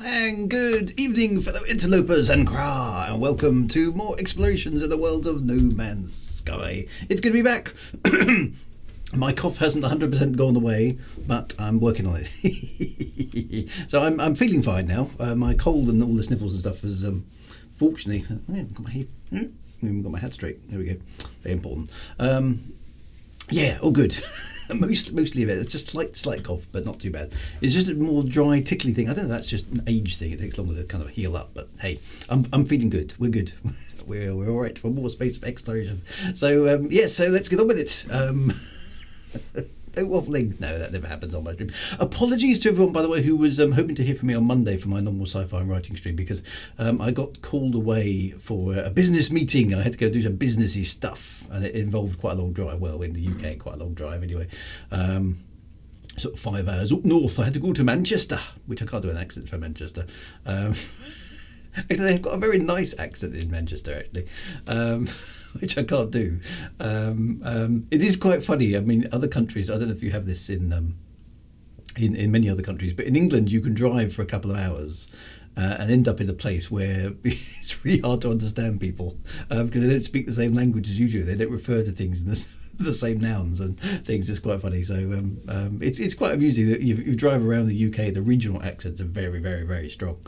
And good evening, fellow interlopers and cra, and welcome to more explorations in the world of No Man's Sky. It's good to be back. My cough hasn't 100% gone away, but I'm working on it. So I'm feeling fine now. My cold and all the sniffles and stuff has, fortunately, I've got my head straight. There we go. Very important. Yeah, all good. Mostly of it. It's just slight cough, but not too bad. It's just a more dry, tickly thing. I don't know. That's just an age thing. It takes longer to kind of heal up. But hey, I'm feeling good. We're good. We're all right for more space exploration. So so let's get on with it. No waffling. No, that never happens on my stream. Apologies to everyone, by the way, who was hoping to hear from me on Monday for my normal sci-fi writing stream, because I got called away for a business meeting. I had to go do some businessy stuff, and it involved quite a long drive. Well, in the UK, quite a long drive anyway. Sort of 5 hours up north. I had to go to Manchester, which I can't do an accent for Manchester. Actually, they've got a very nice accent in Manchester, actually. Which I can't do. It is quite funny. I mean, other countries, I don't know if you have this in many other countries, but in England you can drive for a couple of hours and end up in a place where it's really hard to understand people because they don't speak the same language as you do. They don't refer to things in the same nouns and things. It's quite funny. So it's quite amusing that you drive around the UK. The regional accents are very, very, very strong.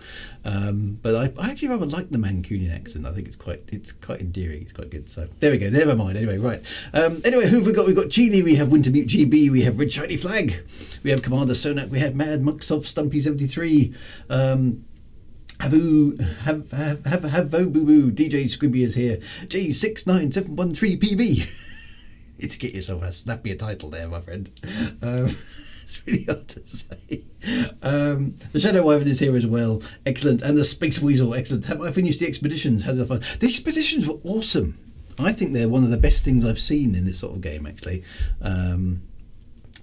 But I actually rather like the Mancunian accent. I think it's quite endearing. It's quite good. So there we go. Never mind. Anyway, right. Anyway, who have we got? We've got Genie. We have Wintermute GB. We have Red Shiny Flag. We have Commander Sonak. We have Mad Mucksoft Stumpy 73. Have boo boo. DJ Squibby is here. J69713PB. Need to get yourself a snappier title there, my friend. It's really hard to say. The Shadow Wyvern is here as well. Excellent. And the Space Weasel. Excellent. Have I finished the expeditions? How did I find? The expeditions were awesome. I think they're one of the best things I've seen in this sort of game, actually.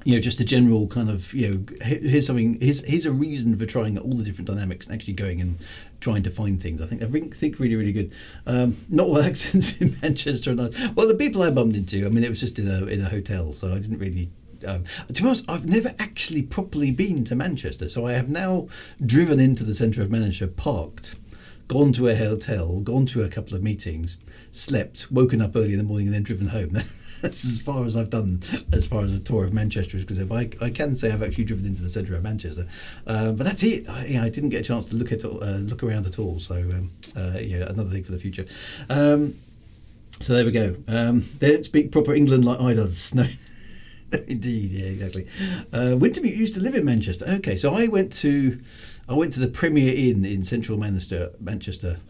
Just a general kind of, here's something, here's a reason for trying all the different dynamics and actually going and trying to find things. I think really, really good. Not all accents in Manchester. Well, the people I bumped into, I mean, it was just in a hotel, so I didn't really... to be honest, I've never actually properly been to Manchester, so I have now driven into the centre of Manchester, parked, gone to a hotel, gone to a couple of meetings, slept, woken up early in the morning and then driven home. That's as far as I've done as far as a tour of Manchester is concerned. I can say I've actually driven into the centre of Manchester, but that's it. I didn't get a chance to look around at all. So another thing for the future. So there we go. They don't speak proper England like I does. No, indeed, yeah, exactly. Wintermute used to live in Manchester. Okay, so I went to the Premier Inn in central Manchester,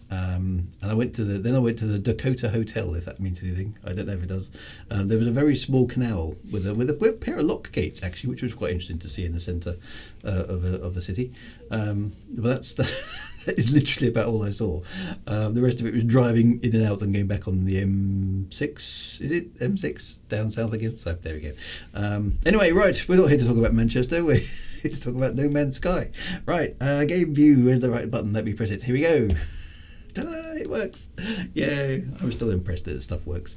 and I went to the Dakota Hotel, if that means anything. I don't know if it does. There was a very small canal with a pair of lock gates, actually, which was quite interesting to see in the centre of a city. But that is literally about all I saw. The rest of it was driving in and out and going back on the M6. Is it M6 down south again? So there we go. Anyway, right, we're not here to talk about Manchester. We're here to talk about No Man's Sky. Right, game view. Where's the right button? Let me press it. Here we go. Ta-da, it works. Yay! I'm still impressed that this stuff works.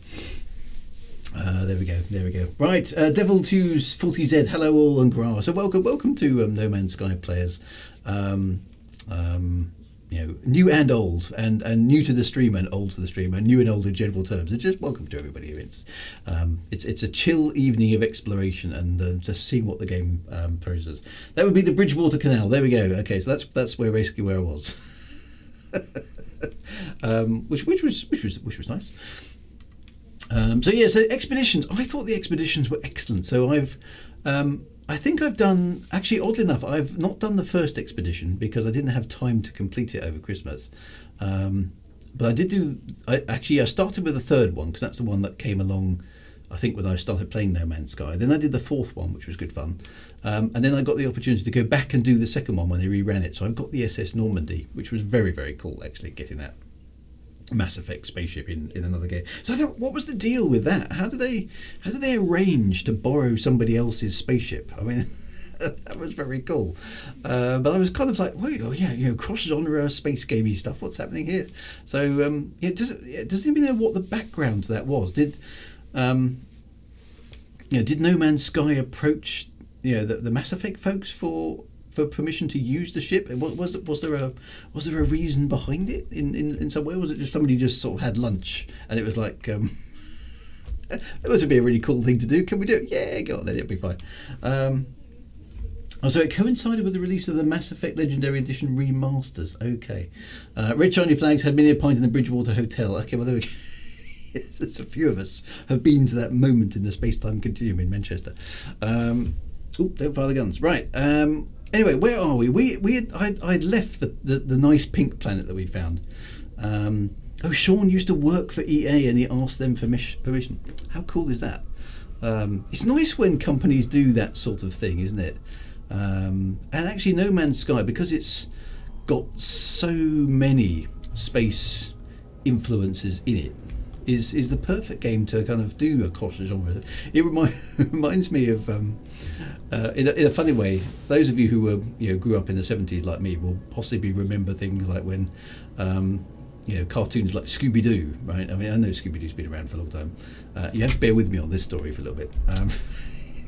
There we go. Right, Devil2's 40Z. Hello all and gra. So welcome to No Man's Sky players. New and old, and new to the stream and old to the stream, and new and old in general terms. And just welcome to everybody. It's a chill evening of exploration and just seeing what the game throws us. That would be the Bridgewater Canal. There we go. Okay, so that's basically where I was, which was nice. So expeditions. I thought the expeditions were excellent. So I think I've done, actually, oddly enough, I've not done the first expedition because I didn't have time to complete it over Christmas. But I did I started with the third one because that's the one that came along, I think, when I started playing No Man's Sky. Then I did the fourth one, which was good fun. And then I got the opportunity to go back and do the second one when they reran it. So I've got the SS Normandy, which was very, very cool, actually, getting that Mass Effect spaceship in another game. So I thought, what was the deal with that? How do they arrange to borrow somebody else's spaceship? I mean, that was very cool. But I was kind of like, wait, cross-genre space gamey stuff. What's happening here? So does anybody know what the background to that was? Did No Man's Sky approach the Mass Effect folks for for permission to use the ship? Was there a reason behind it in some way? Or was it just somebody just sort of had lunch and it was like it would be a really cool thing to do? Can we do it? Yeah, go on then, it'll be fine. So it coincided with the release of the Mass Effect Legendary Edition remasters. Okay. Red Shiny Flags had many a pint in the Bridgewater Hotel. Okay, well there we go. There's a few of us have been to that moment in the space-time continuum in Manchester. Don't fire the guns. Right. Anyway, where are we? I'd left the nice pink planet that we'd found. Sean used to work for EA and he asked them for permission. How cool is that? It's nice when companies do that sort of thing, isn't it? And actually No Man's Sky, because it's got so many space influences in it, is the perfect game to kind of do a cross genre. It reminds me of in a funny way, those of you who were grew up in the 70s like me will possibly remember things like when cartoons like Scooby-Doo, right? I mean, I know Scooby-Doo's been around for a long time. You have to bear with me on this story for a little bit.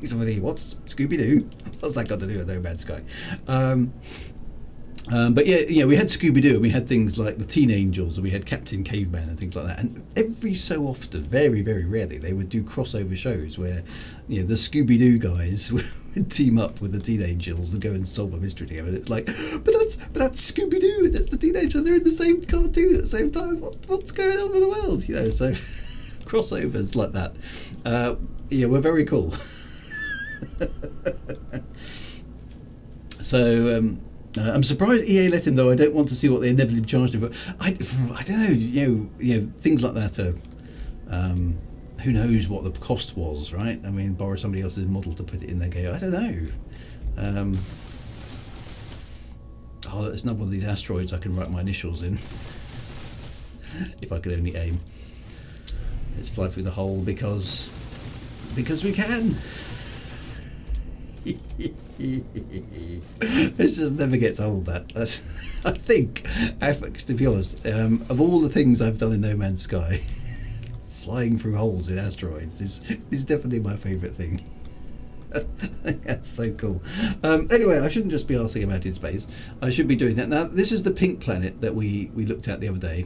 Somebody, what's Scooby-Doo? What's that got to do with No Man's Sky? But yeah, we had Scooby-Doo and we had things like the Teen Angels and we had Captain Caveman and things like that. And every so often, very, very rarely, they would do crossover shows where the Scooby-Doo guys would team up with the Teen Angels and go and solve a mystery together. And it's like, but that's Scooby-Doo and that's the Teen Angels. They're in the same cartoon at the same time. What's going on with the world? So crossovers like that. Were very cool. So I'm surprised EA let him, though. I don't want to see what they inevitably charged him for. I don't know. Things like that are. Who knows what the cost was, right? I mean, borrow somebody else's model to put it in their game. I don't know. It's not one of these asteroids I can write my initials in. If I could only aim. Let's fly through the hole because we can. It just never gets old. That's I think, to be honest, of all the things I've done in No Man's Sky, flying through holes in asteroids is definitely my favourite thing. That's so cool. Anyway, I shouldn't just be asking about in space. I should be doing that. Now, this is the pink planet that we looked at the other day,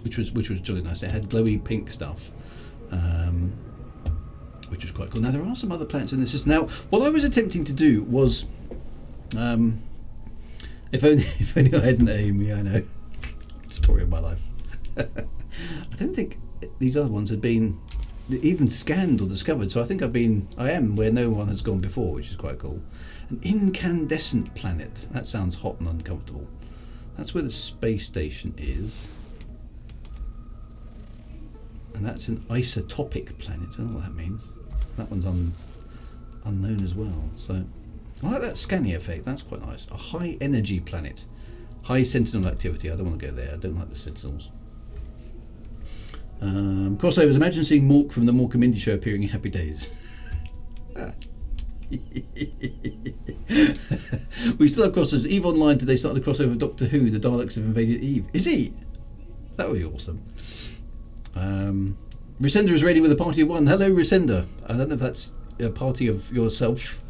which was jolly nice. It had glowy pink stuff. Which was quite cool. Now there are some other planets in the system. Now, what I was attempting to do was, if only I had an aim. Yeah, I know. Story of my life. I don't think these other ones had been even scanned or discovered. So I think I am where no one has gone before, which is quite cool. An incandescent planet. That sounds hot and uncomfortable. That's where the space station is. And that's an isotopic planet. I don't know what that means. That one's unknown as well. So I like that scanning effect. That's quite nice. A high energy planet. High sentinel activity. I don't want to go there. I don't like the sentinels. Crossovers. Imagine seeing Mork from the Mork and Mindy show appearing in Happy Days. We still have crossovers. Eve Online today started a crossover of Doctor Who. The Daleks have invaded Eve. Is he? That would be awesome. Resender is raiding with a party of one. Hello, Resender. I don't know if that's a party of yourself.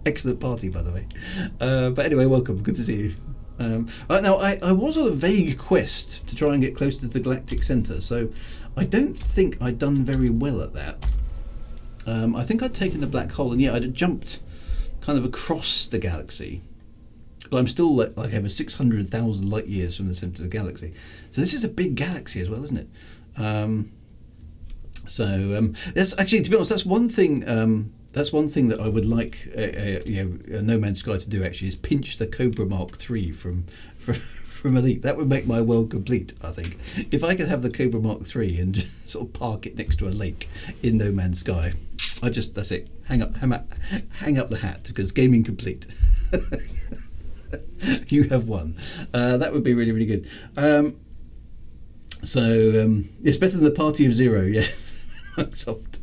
Excellent party, by the way. But anyway, welcome. Good to see you. Right now, I was on a vague quest to try and get close to the Galactic Centre, so I don't think I'd done very well at that. I think I'd taken a black hole, and yeah, I'd jumped kind of across the galaxy. But I'm still like over 600,000 light years from the centre of the galaxy. So this is a big galaxy as well, isn't it? That's actually, to be honest, that's one thing that I would like No Man's Sky to do. Actually, is pinch the Cobra Mark III from Elite. That would make my world complete. I think if I could have the Cobra Mark III and just sort of park it next to a lake in No Man's Sky, that's it. Hang up the hat because gaming complete. You have won. That would be really, really good. It's better than the Party of Zero. Yes, Microsoft.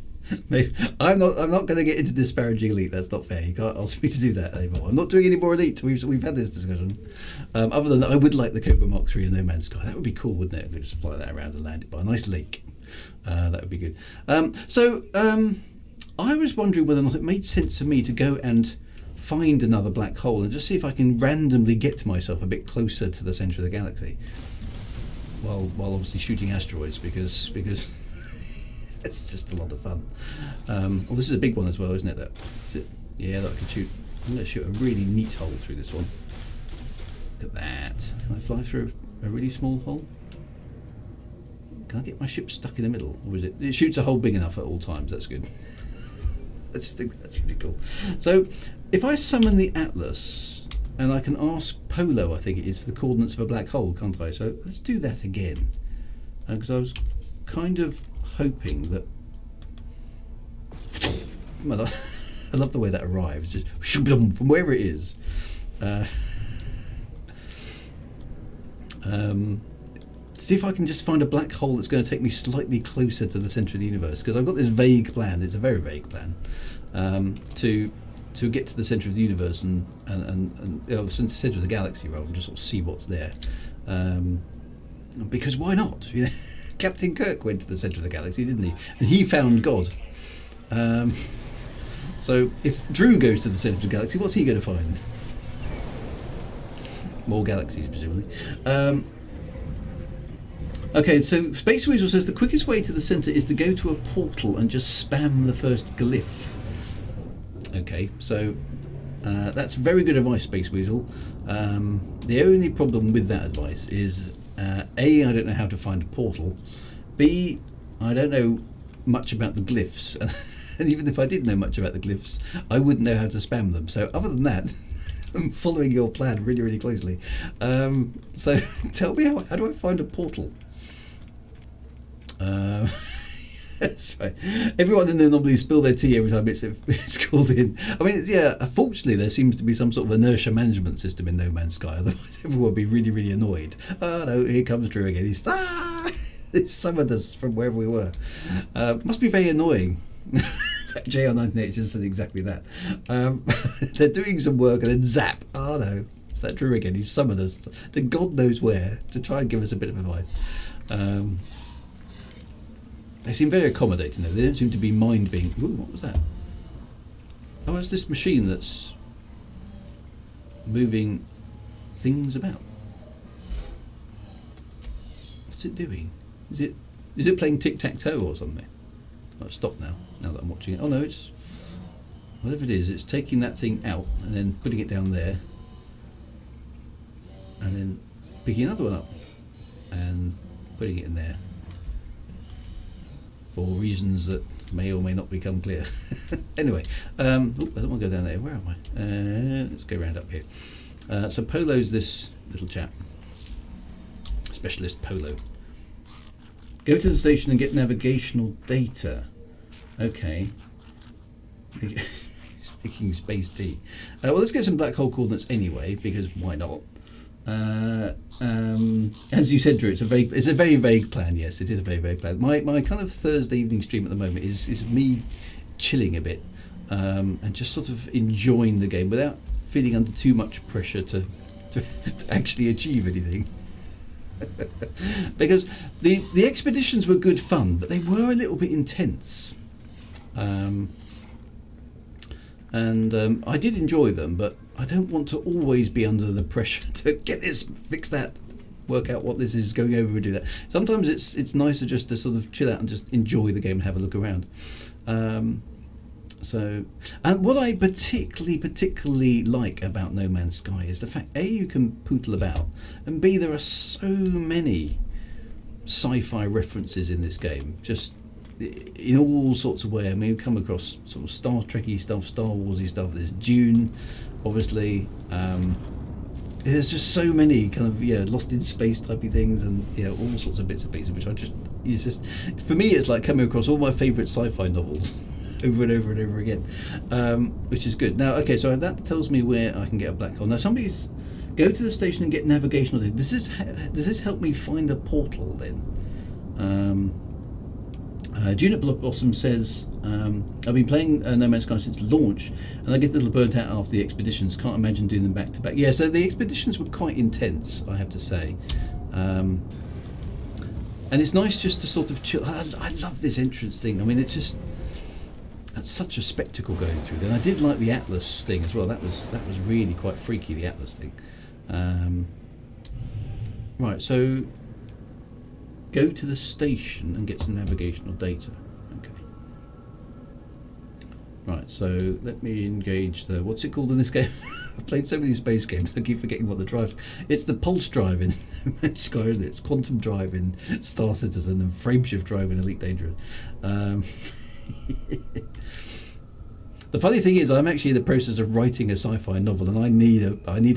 Maybe. I'm not going to get into disparaging Elite. That's not fair. You can't ask me to do that anymore. I'm not doing any more Elite. We've had this discussion. Other than that, I would like the Cobra Mark III and No Man's Sky. That would be cool, wouldn't it? If we just fly that around and land it by a nice lake. That would be good. I was wondering whether or not it made sense for me to go and find another black hole and just see if I can randomly get myself a bit closer to the centre of the galaxy, while obviously shooting asteroids, because it's just a lot of fun. Well, this is a big one as well, isn't it? Yeah, that I can shoot. I'm going to shoot a really neat hole through this one. Look at that. Can I fly through a really small hole? Can I get my ship stuck in the middle, or is it? It shoots a hole big enough at all times. That's good. I just think that's really cool. So, if I summon the Atlas, and I can ask Polo, I think it is, for the coordinates of a black hole, can't I? So let's do that again, because I was kind of hoping that. Well, I love the way that arrives, just from wherever it is. See if I can just find a black hole that's going to take me slightly closer to the centre of the universe, because I've got this vague plan. It's a very vague plan to get to the centre of the universe and centre of the galaxy, rather than just sort of see what's there. Because why not? You know, Captain Kirk went to the centre of the galaxy, didn't he? And he found God. So if Drew goes to the centre of the galaxy, what's he going to find? More galaxies, presumably. Okay, so Space Weasel says the quickest way to the centre is to go to a portal and just spam the first glyph. Okay, so that's very good advice, Space Weasel. The only problem with that advice is A, I don't know how to find a portal. B, I don't know much about the glyphs. And even if I did know much about the glyphs, I wouldn't know how to spam them. So other than that, I'm following your plan really, really closely. So tell me, how do I find a portal? Sorry. Everyone in there normally spill their tea every time it's called in. I mean, yeah, fortunately there seems to be some sort of inertia management system in No Man's Sky, otherwise everyone would be really, really annoyed. Oh no, here comes Drew again. He's summoned us from wherever we were. Must be very annoying. JR19H just said exactly that. They're doing some work and then zap. Oh no, it's that Drew again. He's summoned us to God knows where to try and give us a bit of advice. They seem very accommodating though. They don't seem to be mind being. Ooh, what was that? Oh, it's this machine that's moving things about. What's it doing? Is it playing tic-tac-toe or something? I've stopped now that I'm watching it. Oh no, it's whatever it is, it's taking that thing out and then putting it down there and then picking another one up and putting it in there for reasons that may or may not become clear. Anyway, I don't want to go down there. Where am I? Let's go round up here. So Polo's this little chap. Specialist Polo. Go to the station and get navigational data. Okay. Speaking space tea. Well, let's get some black hole coordinates anyway, because why not? As you said, Drew, it's a very vague plan. Yes, it is a very vague plan. My kind of Thursday evening stream at the moment is me chilling a bit and just sort of enjoying the game without feeling under too much pressure to actually achieve anything. Because the expeditions were good fun, but they were a little bit intense. I did enjoy them, but I don't want to always be under the pressure to get this, fix that, work out what this is, going over and do that. Sometimes it's nicer just to sort of chill out and just enjoy the game and have a look around. So, and what I particularly like about No Man's Sky is the fact A, you can poodle about, and B, there are so many sci-fi references in this game, just in all sorts of ways. I mean, you come across sort of Star Trekky stuff, Star Warsy stuff. There's Dune, obviously. There's just so many kind of Lost in Space typey things, and all sorts of bits and pieces, which it's just for me it's like coming across all my favourite sci-fi novels over and over and over again, which is good. Now, okay, so that tells me where I can get a black hole. Now, somebody's go to the station and get navigational data. Does this help me find a portal then? Juniper Blossom says, I've been playing No Man's Sky since launch, and I get a little burnt out after the expeditions. Can't imagine doing them back to back. Yeah, so the expeditions were quite intense, I have to say. And it's nice just to sort of chill. I love this entrance thing. I mean, it's just That's such a spectacle going through. Then I did like the Atlas thing as well. That was really quite freaky. The Atlas thing. Right, so go to the station and get some navigational data. Okay. Right, so let me engage the, what's it called in this game? I've played so many space games, I keep forgetting what the drive. It's the pulse drive in Sky, isn't it? It's quantum drive in Star Citizen and frameshift drive in Elite Dangerous. The funny thing is, I'm actually in the process of writing a sci-fi novel, and I need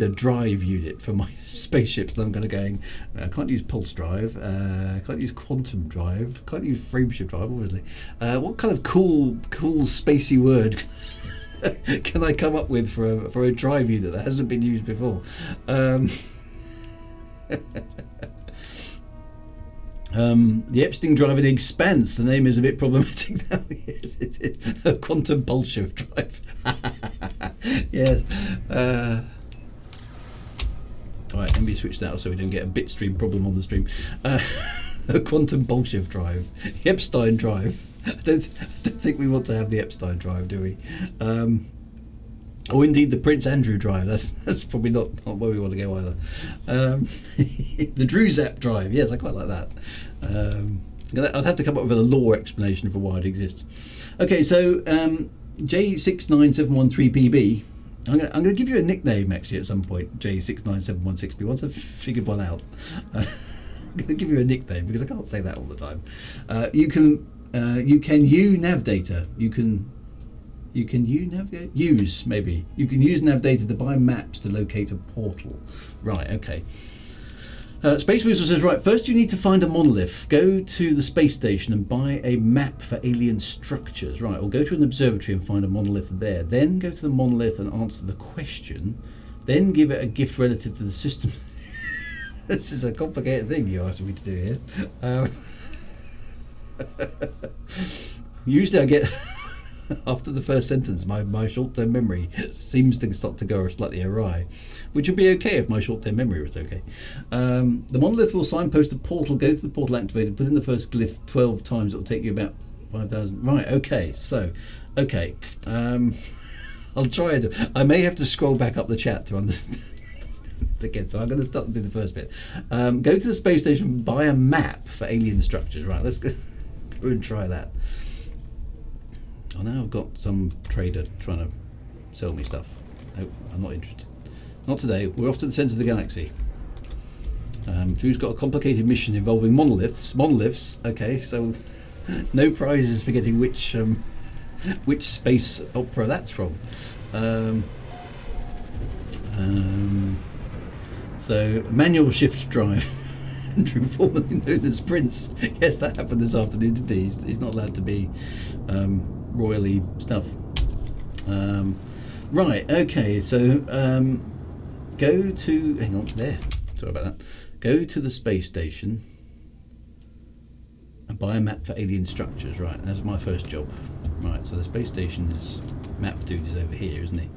a drive unit for my spaceships. And I'm going to going. I can't use pulse drive. I can't use quantum drive. Can't use frameshift drive. Obviously, what kind of cool spacey word can I come up with for a drive unit that hasn't been used before? The Epstein drive in Expanse. The name is a bit problematic now. Yes, it is. A quantum pulse shift drive. Yes. Alright, let me switch that so we don't get a bitstream problem on the stream. A quantum pulse shift drive. The Epstein drive. I don't think we want to have the Epstein drive, do we? Or indeed the Prince Andrew drive. That's probably not where we want to go either. The Drew Zap drive. Yes, I quite like that. I'd have to come up with a lore explanation for why it exists. Okay, so J69713PB. I'm going to give you a nickname actually at some point. J69716B. Once I've figured one out, I'm going to give you a nickname because I can't say that all the time. You can nav data. You can use nav data to buy maps to locate a portal. Right, okay. Space Weasel says, right, first you need to find a monolith. Go to the space station and buy a map for alien structures. Right, or go to an observatory and find a monolith there. Then go to the monolith and answer the question. Then give it a gift relative to the system. This is a complicated thing you asked me to do here. Usually I get... After the first sentence, my short-term memory seems to start to go slightly awry, which would be okay if my short-term memory was okay. The monolith will signpost a portal. Go to the portal activated. Put in the first glyph 12 times. It will take you about 5,000. Right. Okay. So, okay. I'll try it. I may have to scroll back up the chat to understand again. So I'm going to start and do the first bit. Go to the space station. Buy a map for alien structures. Right. Let's go and try that. Oh, now I've got some trader trying to sell me stuff. Oh, I'm not interested. Not today. We're off to the centre of the galaxy. Drew's got a complicated mission involving monoliths. Monoliths. Okay, so no prizes for getting which space opera that's from. So manual shift drive. Andrew, formerly known as Prince. Yes, that happened this afternoon today. He's not allowed to be royally stuff. Right, okay, so go to, hang on, there, sorry about that. Go to the space station and buy a map for alien structures. Right, that's my first job. Right, so the space station's map dude is over here, isn't he?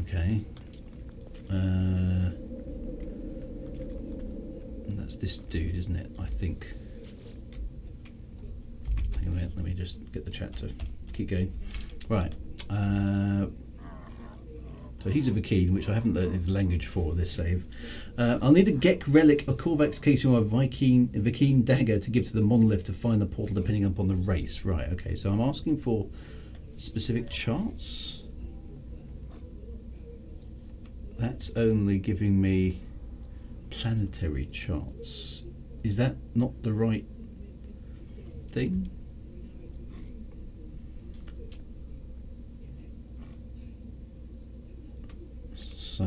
Okay. That's this dude, isn't it? I think. Hang on a minute, let me just get the chat to keep going. Right. So he's a Vikine, which I haven't learned the language for this save. I'll need a Gek relic, a Korvax casing, or a Vikine dagger to give to the monolith to find the portal, depending upon the race. Right. Okay. So I'm asking for specific charts. That's only giving me planetary charts. Is that not the right thing? So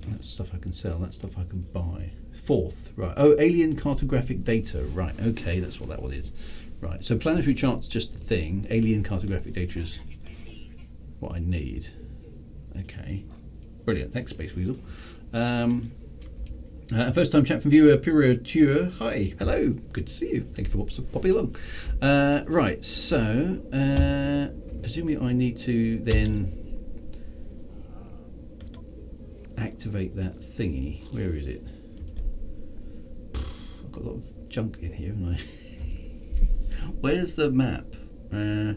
that's stuff I can sell, that's stuff I can buy. Fourth, right. Oh, alien cartographic data. Right, okay, that's what that one is. Right, so planetary charts just the thing. Alien cartographic data is what I need. Okay, brilliant. Thanks, Space Weasel. First time chat from viewer Pure. Hi, hello, good to see you. Thank you for popping along. Right, so presumably I need to then activate that thingy. Where is it? got a lot of junk in here, haven't I? Where's the map? Why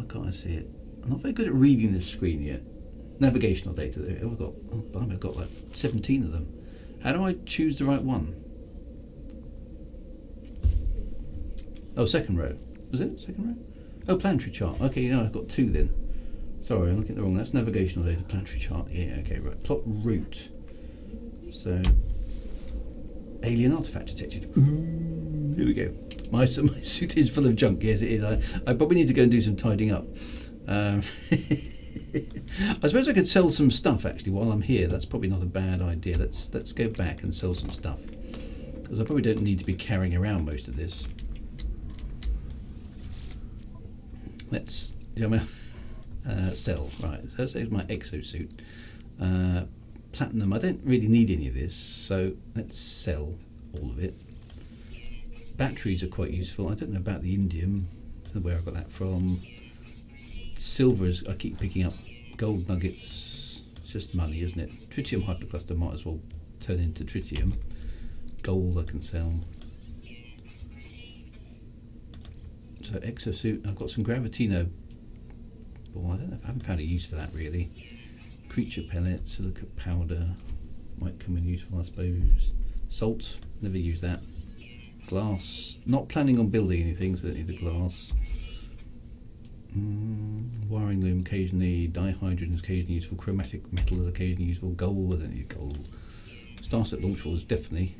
can't I see it? I'm not very good at reading this screen yet. Navigational data. I've got, oh, blimey, I've got like 17 of them. How do I choose the right one? Oh, second row. Was it second row? Oh, planetary chart. Okay, no, I've got 2 then. Sorry, I'm looking at the wrong. That's navigational data, planetary chart. Yeah, okay, right. Plot route. So, alien artifact detected. Ooh, here we go. My suit is full of junk. Yes, it is. I probably need to go and do some tidying up. I suppose I could sell some stuff actually while I'm here. That's probably not a bad idea. Let's go back and sell some stuff, because I probably don't need to be carrying around most of this. Let's sell. Right, so there's my exosuit. Platinum, I don't really need any of this, so let's sell all of it. Batteries are quite useful. I don't know about the indium. I don't know where I got that from. Silvers, I keep picking up. Gold nuggets, it's just money, isn't it? Tritium hypercluster might as well turn into tritium. Gold I can sell. So exosuit, I've got some gravitino. Well, I don't know, I haven't found a use for that really. Creature pellet, silicate powder, might come in useful I suppose. Salt, never use that. Glass, not planning on building anything, so I don't need the glass. Wiring loom occasionally, dihydrogen is occasionally useful, chromatic metal is occasionally useful, gold, I don't need gold. Starset launchful is definitely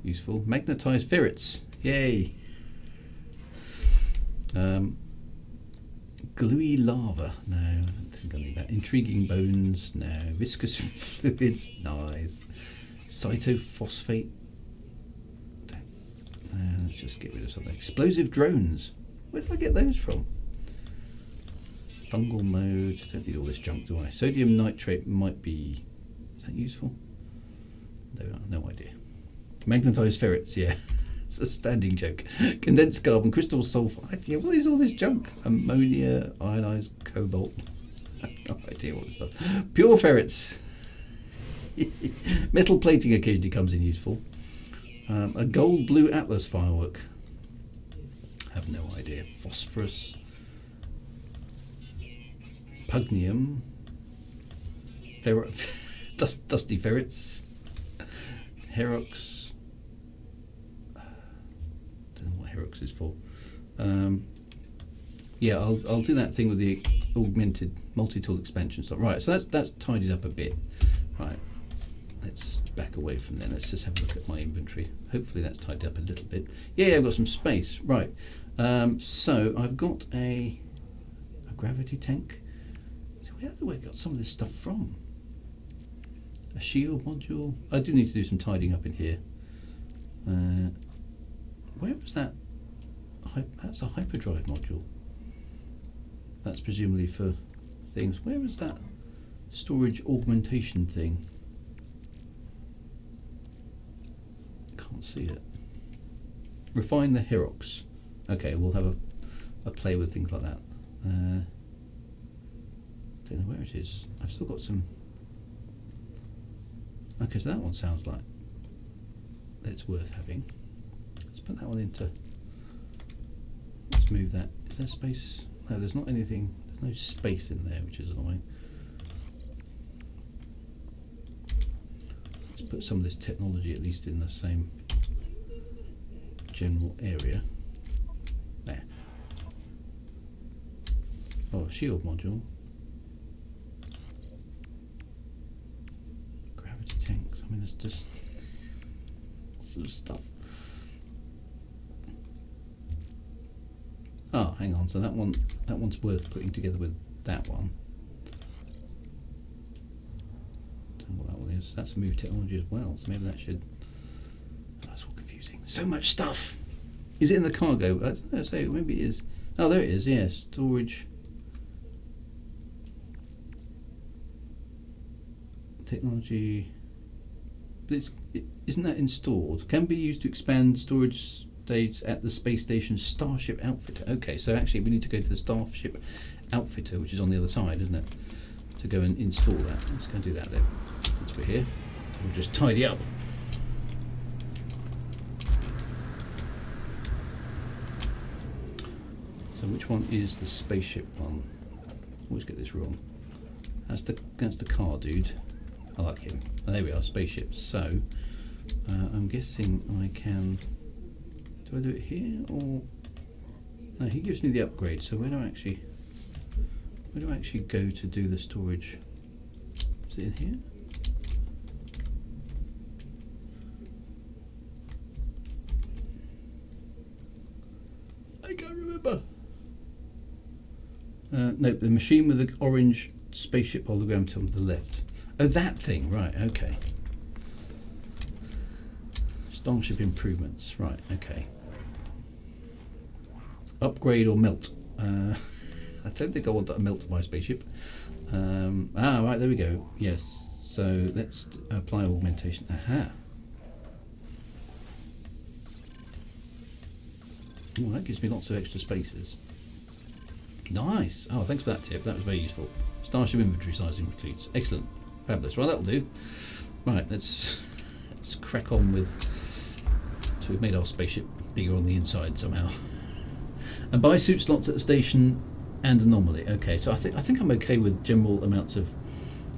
useful. Magnetized ferrets, yay! Gluey lava, no, I don't think I need that. Intriguing bones, no. Viscous fluids, nice. Cytophosphate, let's just get rid of something. Explosive drones, where did I get those from? Fungal mode, don't need all this junk, do I? Sodium nitrate might be, is that useful? No idea. Magnetized ferrets, yeah. It's a standing joke. Condensed carbon, crystal sulfide, yeah, what is all this junk? Ammonia, ionized cobalt. I have no idea what this stuff. Pure ferrets. Metal plating occasionally comes in useful. A gold blue atlas firework. I have no idea. Phosphorus. Pugnium. Dusty ferrets. Herox. Don't know what Herox is for. Yeah, I'll do that thing with the augmented multi-tool expansion stuff. Right, so that's tidied up a bit. Right, let's back away from there. Let's just have a look at my inventory. Hopefully that's tidied up a little bit. Yeah, I've got some space. Right, so I've got a gravity tank. So where have I got some of this stuff from? A shield module. I do need to do some tidying up in here. Where was that? That's a hyperdrive module. That's presumably for things. Where was that storage augmentation thing? Can't see it. Refine the Herox. Okay, we'll have a play with things like that. Don't know where it is. I've still got some. Okay, so that one sounds like it's worth having. Let's put that one into. Let's move that. Is there space? No, there's not anything. There's no space in there, which is annoying. Let's put some of this technology at least in the same general area. There. Oh, shield module. Gravity tanks. I mean, there's just some stuff. Oh, hang on. So that one's worth putting together with that one. Don't know what that one is. That's a move technology as well. So maybe that should. Oh, that's all confusing. So much stuff. Is it in the cargo? I don't know. So maybe it is. Oh, there it is. Yeah, storage. Technology. But isn't that installed? Can be used to expand storage stage at the space station Starship Outfitter. Okay, so actually we need to go to the Starship Outfitter, which is on the other side, isn't it? To go and install that. Let's go and do that then. Since we're here, we'll just tidy up. So which one is the spaceship one? Always get this wrong. That's the car dude. I like him. Oh, there we are, spaceships. So I'm guessing I can. Do I do it here or? No, he gives me the upgrade. So where do I actually go to do the storage? Is it in here? I can't remember. No, the machine with the orange spaceship hologram to the left. Oh, that thing, right, okay. Starship improvements, right, okay. Upgrade or melt? I don't think I want to melt my spaceship. Right, there we go. Yes, so let's apply augmentation. Aha. Oh, that gives me lots of extra spaces. Nice. Oh, thanks for that tip. That was very useful. Starship inventory size includes. Excellent. Fabulous. Well, that'll do. Right, let's crack on with. So we've made our spaceship bigger on the inside somehow. And buy suit slots at the station and anomaly. Okay, so I think I'm okay with general amounts of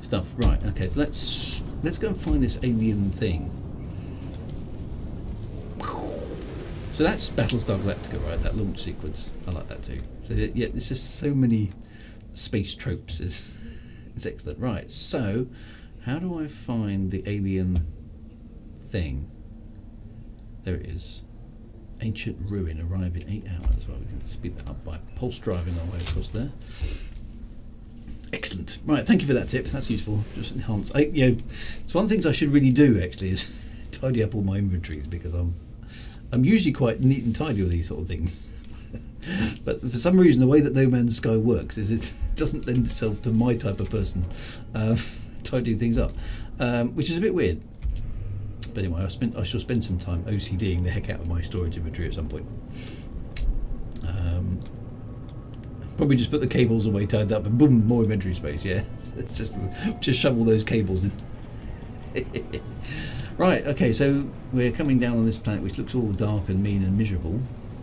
stuff. Right. Okay, so let's go and find this alien thing. So that's Battlestar Galactica, right? That launch sequence. I like that too. So yeah, there's just so many space tropes. It's excellent. Right. So, how do I find the alien thing? There it is. Ancient ruin. Arrive in 8 hours. Well, we can speed that up by pulse driving our way across there. Excellent. Right. Thank you for that tip. That's useful. Just enhance. It's one of the things I should really do actually is tidy up all my inventories because I'm usually quite neat and tidy with these sort of things. But for some reason, the way that No Man's Sky works is it doesn't lend itself to my type of person tidying things up, which is a bit weird. But anyway, I shall spend some time OCDing the heck out of my storage inventory at some point. Probably just put the cables away, tied up, and boom, more inventory space. Yeah, it's just shovel those cables in. Right, okay, so we're coming down on this planet which looks all dark and mean and miserable.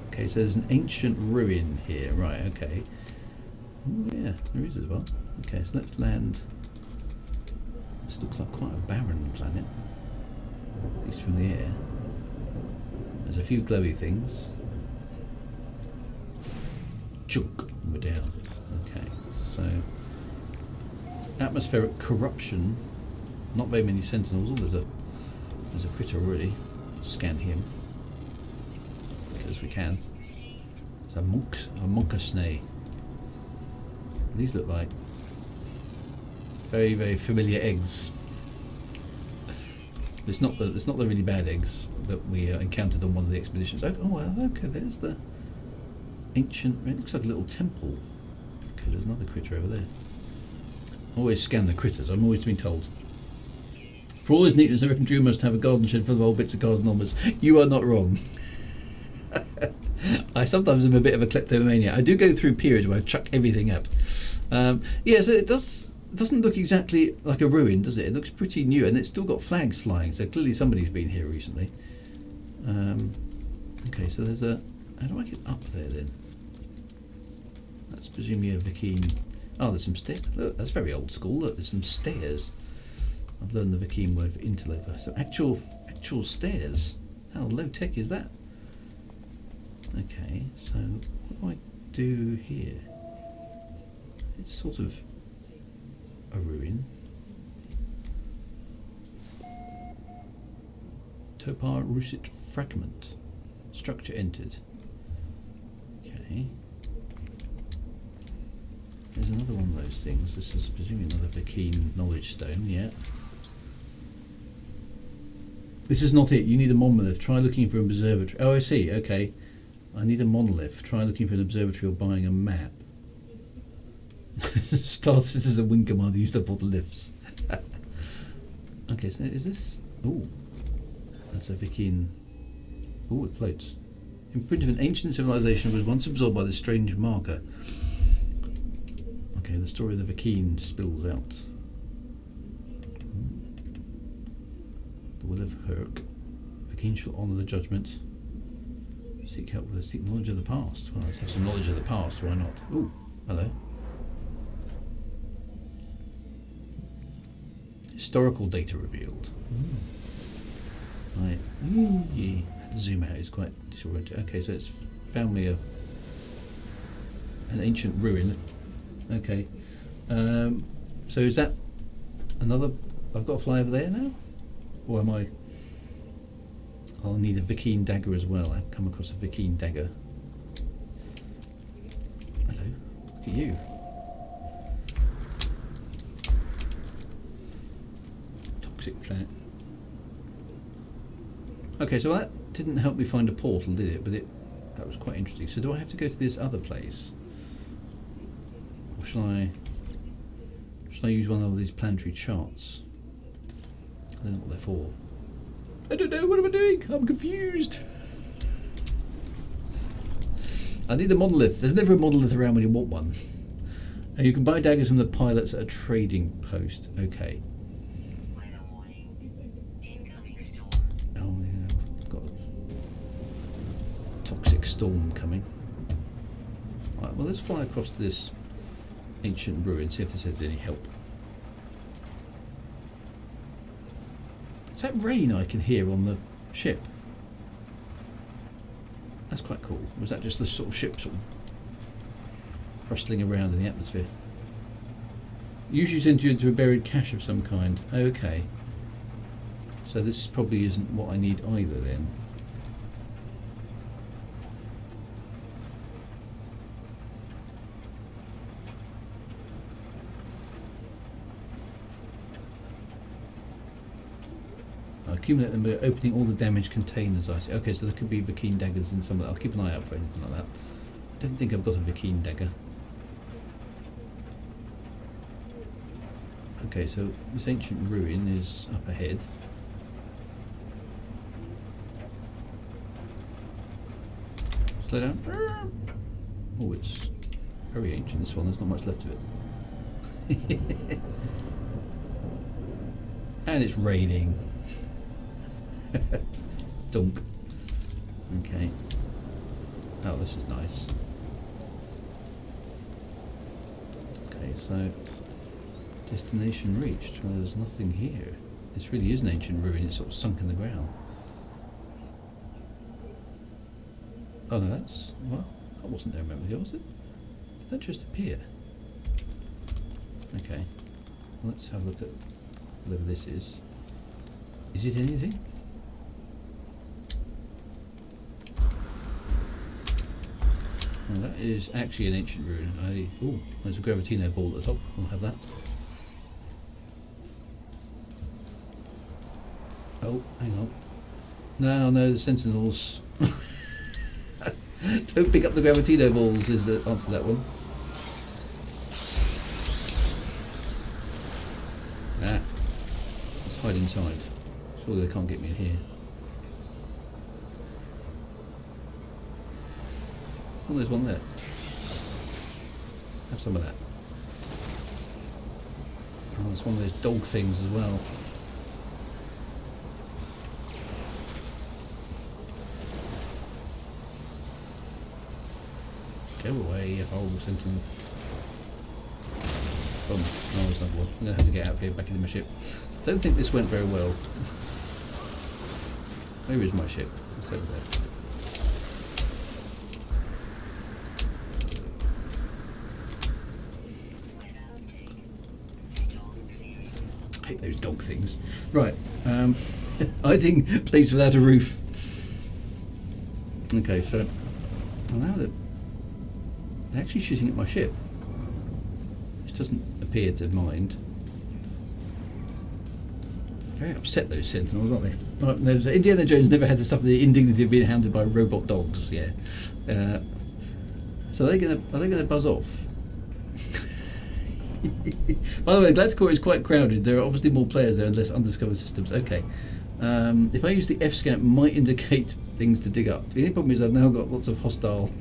Okay, so there's an ancient ruin here. Right, okay. Oh, yeah, there is as well. Okay, so let's land. This looks like quite a barren planet, at least from the air. There's a few glowy things. Junk, we're down. Okay, so atmospheric corruption. Not very many sentinels. Oh, there's a critter already. Scan him because we can. It's a monkasnay. These look like very, very familiar eggs. It's not the really bad eggs that we encountered on one of the expeditions. Oh well, okay. There's the ancient. It looks like a little temple. Okay, there's another critter over there. Always scan the critters. I'm always being told. For all his neatness, I reckon Drew must have a garden shed full of old bits of cars and numbers. You are not wrong. I sometimes am a bit of a kleptomaniac. I do go through periods where I chuck everything out. Yeah, so it doesn't look exactly like a ruin, does it? It looks pretty new, and it's still got flags flying, so clearly somebody's been here recently. Okay, so there's a... How do I get up there then? That's presumably a Vikine... Oh, there's some stairs. Look, that's very old school. Look, there's some stairs. I've learned the Vikine word for interloper. So actual stairs. How low tech is that? Okay, so what do I do here? It's sort of a ruin. Topar Rusit fragment. Structure entered. Okay. There's another one of those things. This is presumably another Vikine knowledge stone, yeah. This is not it. You need a monolith. Try looking for an observatory. Oh, I see. Okay. I need a monolith. Try looking for an observatory or buying a map. Started as a wing commander, used up all the lifts. Okay, so is this... Oh, that's a Vikine... Oh, it floats. Imprint of an ancient civilization was once absorbed by this strange marker. Okay, the story of the Vikine spills out. The will of Herc. Vikine shall honour the judgment. See Seek help with seek knowledge of the past. Well, let's have some knowledge of the past, why not? Ooh, hello. Historical data revealed. Right. Zoom out is quite disorienting. Okay, so it's found me an ancient ruin. Okay. So is that another... I've got to fly over there now? Or am I... I'll need a Vikine dagger as well. I've come across a Vikine dagger. Hello. Look at you. Toxic planet. Okay, so that didn't help me find a portal, did it? But that was quite interesting. So do I have to go to this other place? Or shall I use one of these planetary charts? I don't know what they're for. I don't know, what am I doing? I'm confused. I need a monolith. There's never a monolith around when you want one. And you can buy daggers from the pilots at a trading post. Okay. Oh yeah, got a toxic storm coming. Right, well let's fly across to this ancient ruin, see if this has any help. Is that rain I can hear on the ship? That's quite cool. Was that just the sort of ship sort of rustling around in the atmosphere? Usually sends you into a buried cache of some kind. Okay. So this probably isn't what I need either then. Accumulate them by opening all the damaged containers. I see. Okay, so there could be Vikine daggers in some of that. I'll keep an eye out for anything like that. Don't think I've got a Vikine dagger. Okay, so this ancient ruin is up ahead. Slow down. Oh, it's very ancient, this one. There's not much left of it. And it's raining. Dunk. Okay. Oh, this is nice. Okay, so destination reached. Well, there's nothing here. This really is an ancient ruin. It's sort of sunk in the ground. Oh no, that's... well, that wasn't there a moment ago, was it? Did that just appear? Okay. Let's have a look at whatever this is. Is it anything? Well, that is actually an ancient ruin. Oh, there's a Gravitino ball at the top. We'll have that. Oh, hang on. No, the Sentinels. Don't pick up the Gravitino balls is the answer to that one. Let's hide inside. Surely they can't get me in here. Oh, there's one there. Have some of that. Oh, there's one of those dog things as well. Go away, you horrible sentinel. Oh, there's another one. I'm going to have to get out of here, back into my ship. Don't think this went very well. Where is my ship? It's over there. I hate those dog things. Right. Hiding place without a roof. Okay, so now they're actually shooting at my ship, which doesn't appear to mind. Very upset, those Sentinels, aren't they? Right, Indiana Jones never had to suffer the indignity of being hounded by robot dogs. Yeah. So are they gonna buzz off? By the way, Galactic is quite crowded. There are obviously more players there and less undiscovered systems. Okay. If I use the F scan, it might indicate things to dig up. The only problem is I've now got lots of hostile.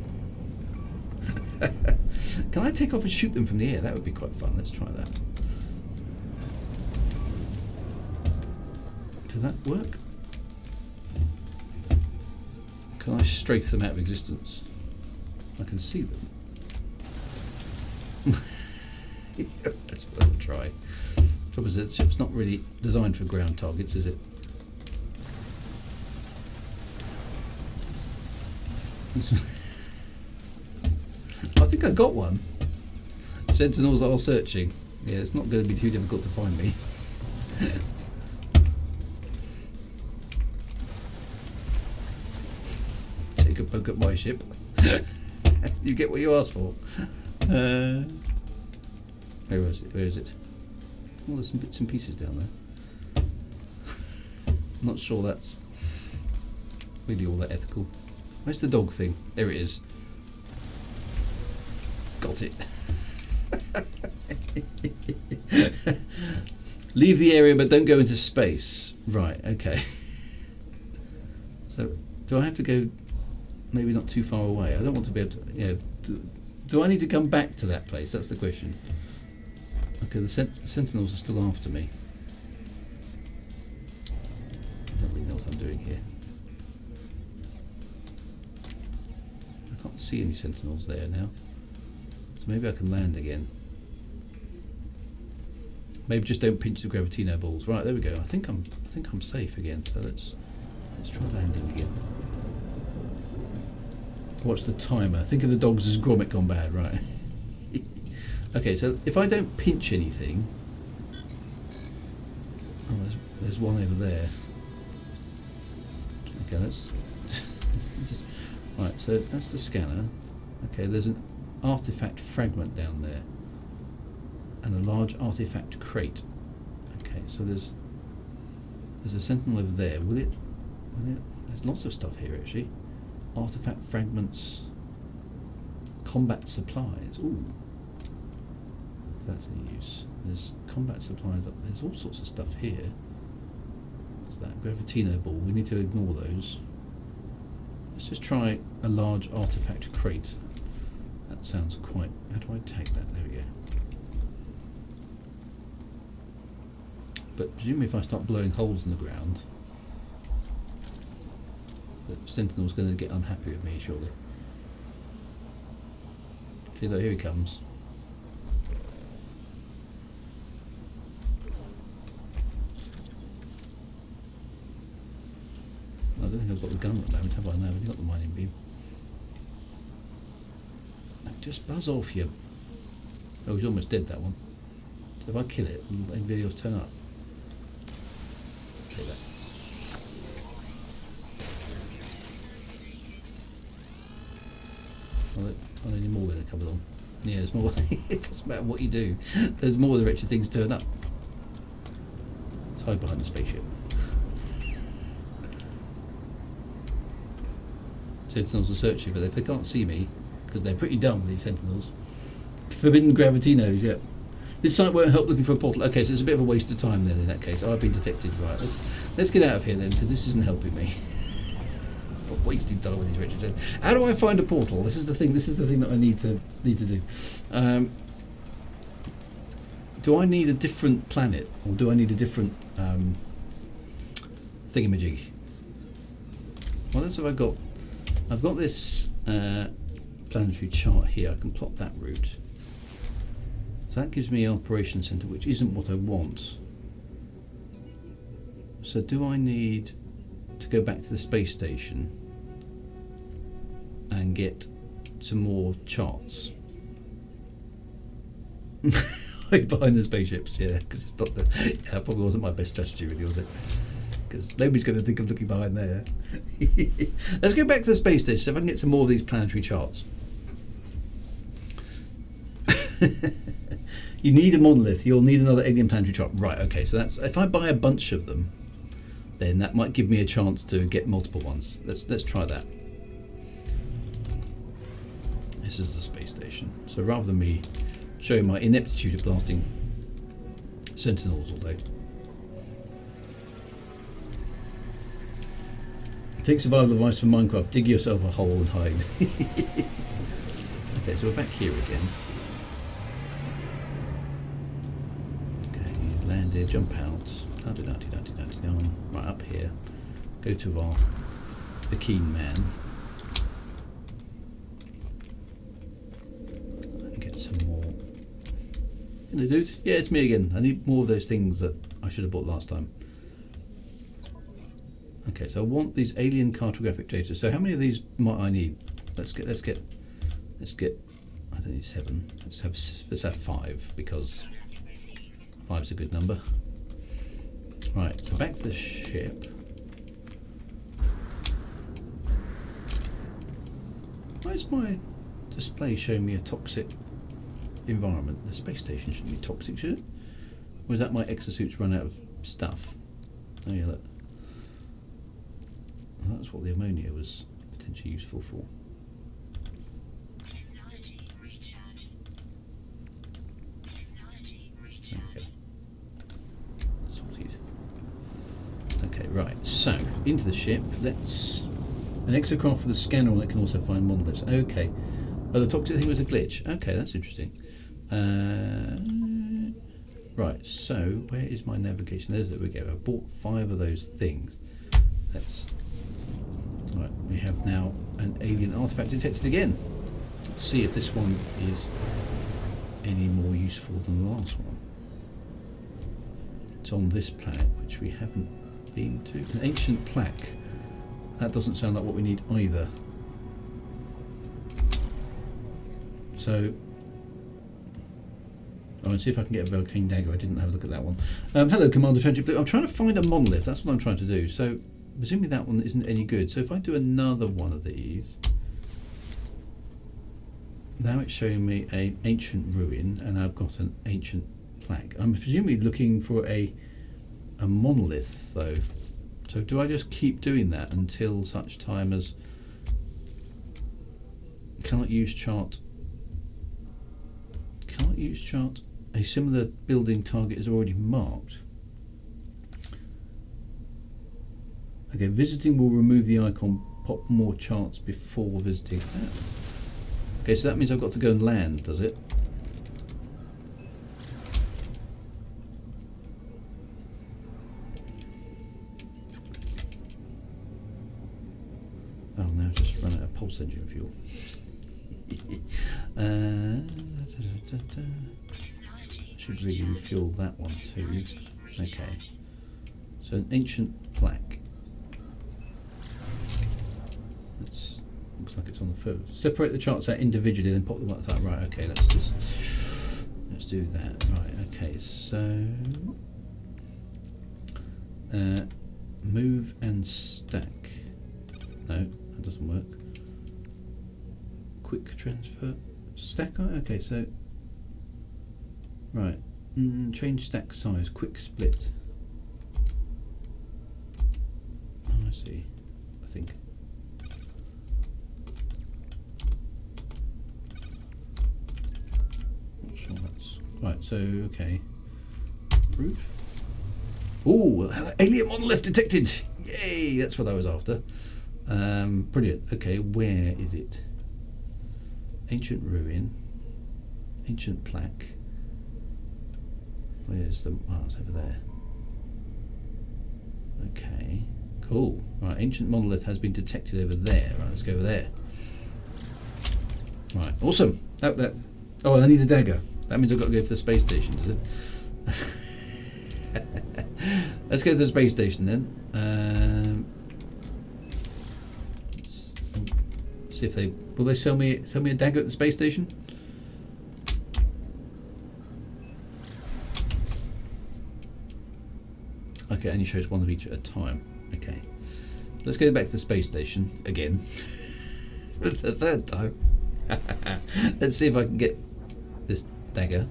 Can I take off and shoot them from the air? That would be quite fun. Let's try that. Does that work? Can I strafe them out of existence? I can see them. That's what I'll try. Trouble is, the ship's not really designed for ground targets, is it? I think I got one. Sentinels are searching. Yeah, it's not going to be too difficult to find me. Take a poke at my ship. You get what you asked for. Where is it? Where is it? Oh, there's some bits and pieces down there. I'm not sure that's really all that ethical. Where's the dog thing? There it is. Got it. Leave the area but don't go into space. Right, okay. So, do I have to go maybe not too far away? I don't want to be able to, you know, do I need to come back to that place? That's the question. Okay, the sentinels are still after me. I don't really know what I'm doing here. I can't see any sentinels there now. So maybe I can land again. Maybe just don't pinch the gravitino balls. Right, there we go. I think I'm safe again. So let's try landing again. Watch the timer. Think of the dogs as grommet gone bad, right? Okay, so if I don't pinch anything, oh, there's one over there. Okay, let's right. So that's the scanner. Okay, there's an artifact fragment down there, and a large artifact crate. Okay, so there's a sentinel over there. Will it? There's lots of stuff here actually. Artifact fragments, combat supplies. Ooh, that's any use. There's combat supplies. There's all sorts of stuff here. What's that? Gravitino ball. We need to ignore those. Let's just try a large artifact crate. That sounds quite... How do I take that? There we go. But presumably if I start blowing holes in the ground, the sentinel's going to get unhappy with me, surely. See, look, here he comes. I don't think I've got the gun at the moment, have I? No, I've got the mining beam. Just buzz off, you. Oh, he's almost dead, that one. So if I kill it, will anybody else turn up? Take that. Are there any more going to come along? Yeah, there's more. It doesn't matter what you do. There's more of the wretched things turn up. Let's hide behind the spaceship. Sentinels are searching, but if they can't see me, because they're pretty dumb, these sentinels. Forbidden gravitinos, yeah. This site won't help looking for a portal. Okay, so it's a bit of a waste of time then in that case. Oh, I've been detected, right. Let's get out of here then, because this isn't helping me. I'm wasting time with these wretched. How do I find a portal? This is the thing that I need to do. Do I need a different planet, or do I need a different thingamajig? What else have I got? I've got this planetary chart here. I can plot that route. So that gives me an operation centre, which isn't what I want. So do I need to go back to the space station and get some more charts? Hide behind the spaceships, yeah, because it's not that probably wasn't my best strategy, really, was it? Because nobody's going to think I'm looking behind there. Let's go back to the space station so if I can get some more of these planetary charts. You need a monolith, you'll need another alien planetary chart. Right, okay, so that's if I buy a bunch of them, then that might give me a chance to get multiple ones. Let's try that. This is the space station. So rather than me showing my ineptitude at blasting sentinels all day, take survival advice from Minecraft, dig yourself a hole and hide. Okay, so we're back here again. Okay, land here, jump out. Right up here. Go to the keen man. Hello, dude. Yeah, it's me again. I need more of those things that I should have bought last time. Okay, so I want these alien cartographic data. So how many of these might I need? Let's get. I don't need 7. Let's have 5 because 5's a good number. Right. So back to the ship. Why is my display showing me a toxic environment? The space station shouldn't be toxic, should it? Or is that my exosuits run out of stuff? Oh yeah, look. Well, that's what the ammonia was potentially useful for. Technology recharge. Okay. Sorted. Okay, right. So into the ship. Let's. An exocraft for the scanner that can also find monoliths. Okay. Oh, the toxic thing was a glitch. Okay, that's interesting. Right, so where is my navigation? There we go. I bought 5 of those things. Right, we have now an alien artifact detected again. Let's see if this one is any more useful than the last one. It's on this planet, which we haven't been to. An ancient plaque. That doesn't sound like what we need either. So, I'll see if I can get a Volcane Dagger. I didn't have a look at that one. Hello, Commander Tragic Blue. I'm trying to find a monolith. That's what I'm trying to do. So, presumably that one isn't any good. So if I do another one of these, now it's showing me an ancient ruin, and I've got an ancient plaque. I'm presumably looking for a monolith, though. So do I just keep doing that until such time as cannot use chart? A similar building target is already marked. Okay, visiting will remove the icon, pop more charts before visiting. Okay, so that means I've got to go and land, does it? Oh, now I've just run out of pulse engine fuel. Should really refuel that one too. Okay. So an ancient plaque. Looks like it's on the first. Separate the charts out individually, then pop them like that. Right. Okay. Let's do that. Right. Okay. So move and stack. No, that doesn't work. Quick transfer. Stack. Okay. So right. Change stack size. Quick split. Oh, I see. I think. Not sure that's right. So okay. Proof. Oh, alien monolith detected! Yay! That's what I was after. Brilliant. Okay, where is it? Ancient ruin. Ancient plaque. Where's the... Oh, it's over there. Okay, cool. Right, ancient monolith has been detected over there. Right, let's go over there. Right, awesome. Oh, I need a dagger. That means I've got to go to the space station, does it? Let's go to the space station then. Let's see if they... Will they sell me a dagger at the space station? Okay, only shows one of each at a time. Okay. Let's go back to the space station again. For the 3rd time. Let's see if I can get this dagger.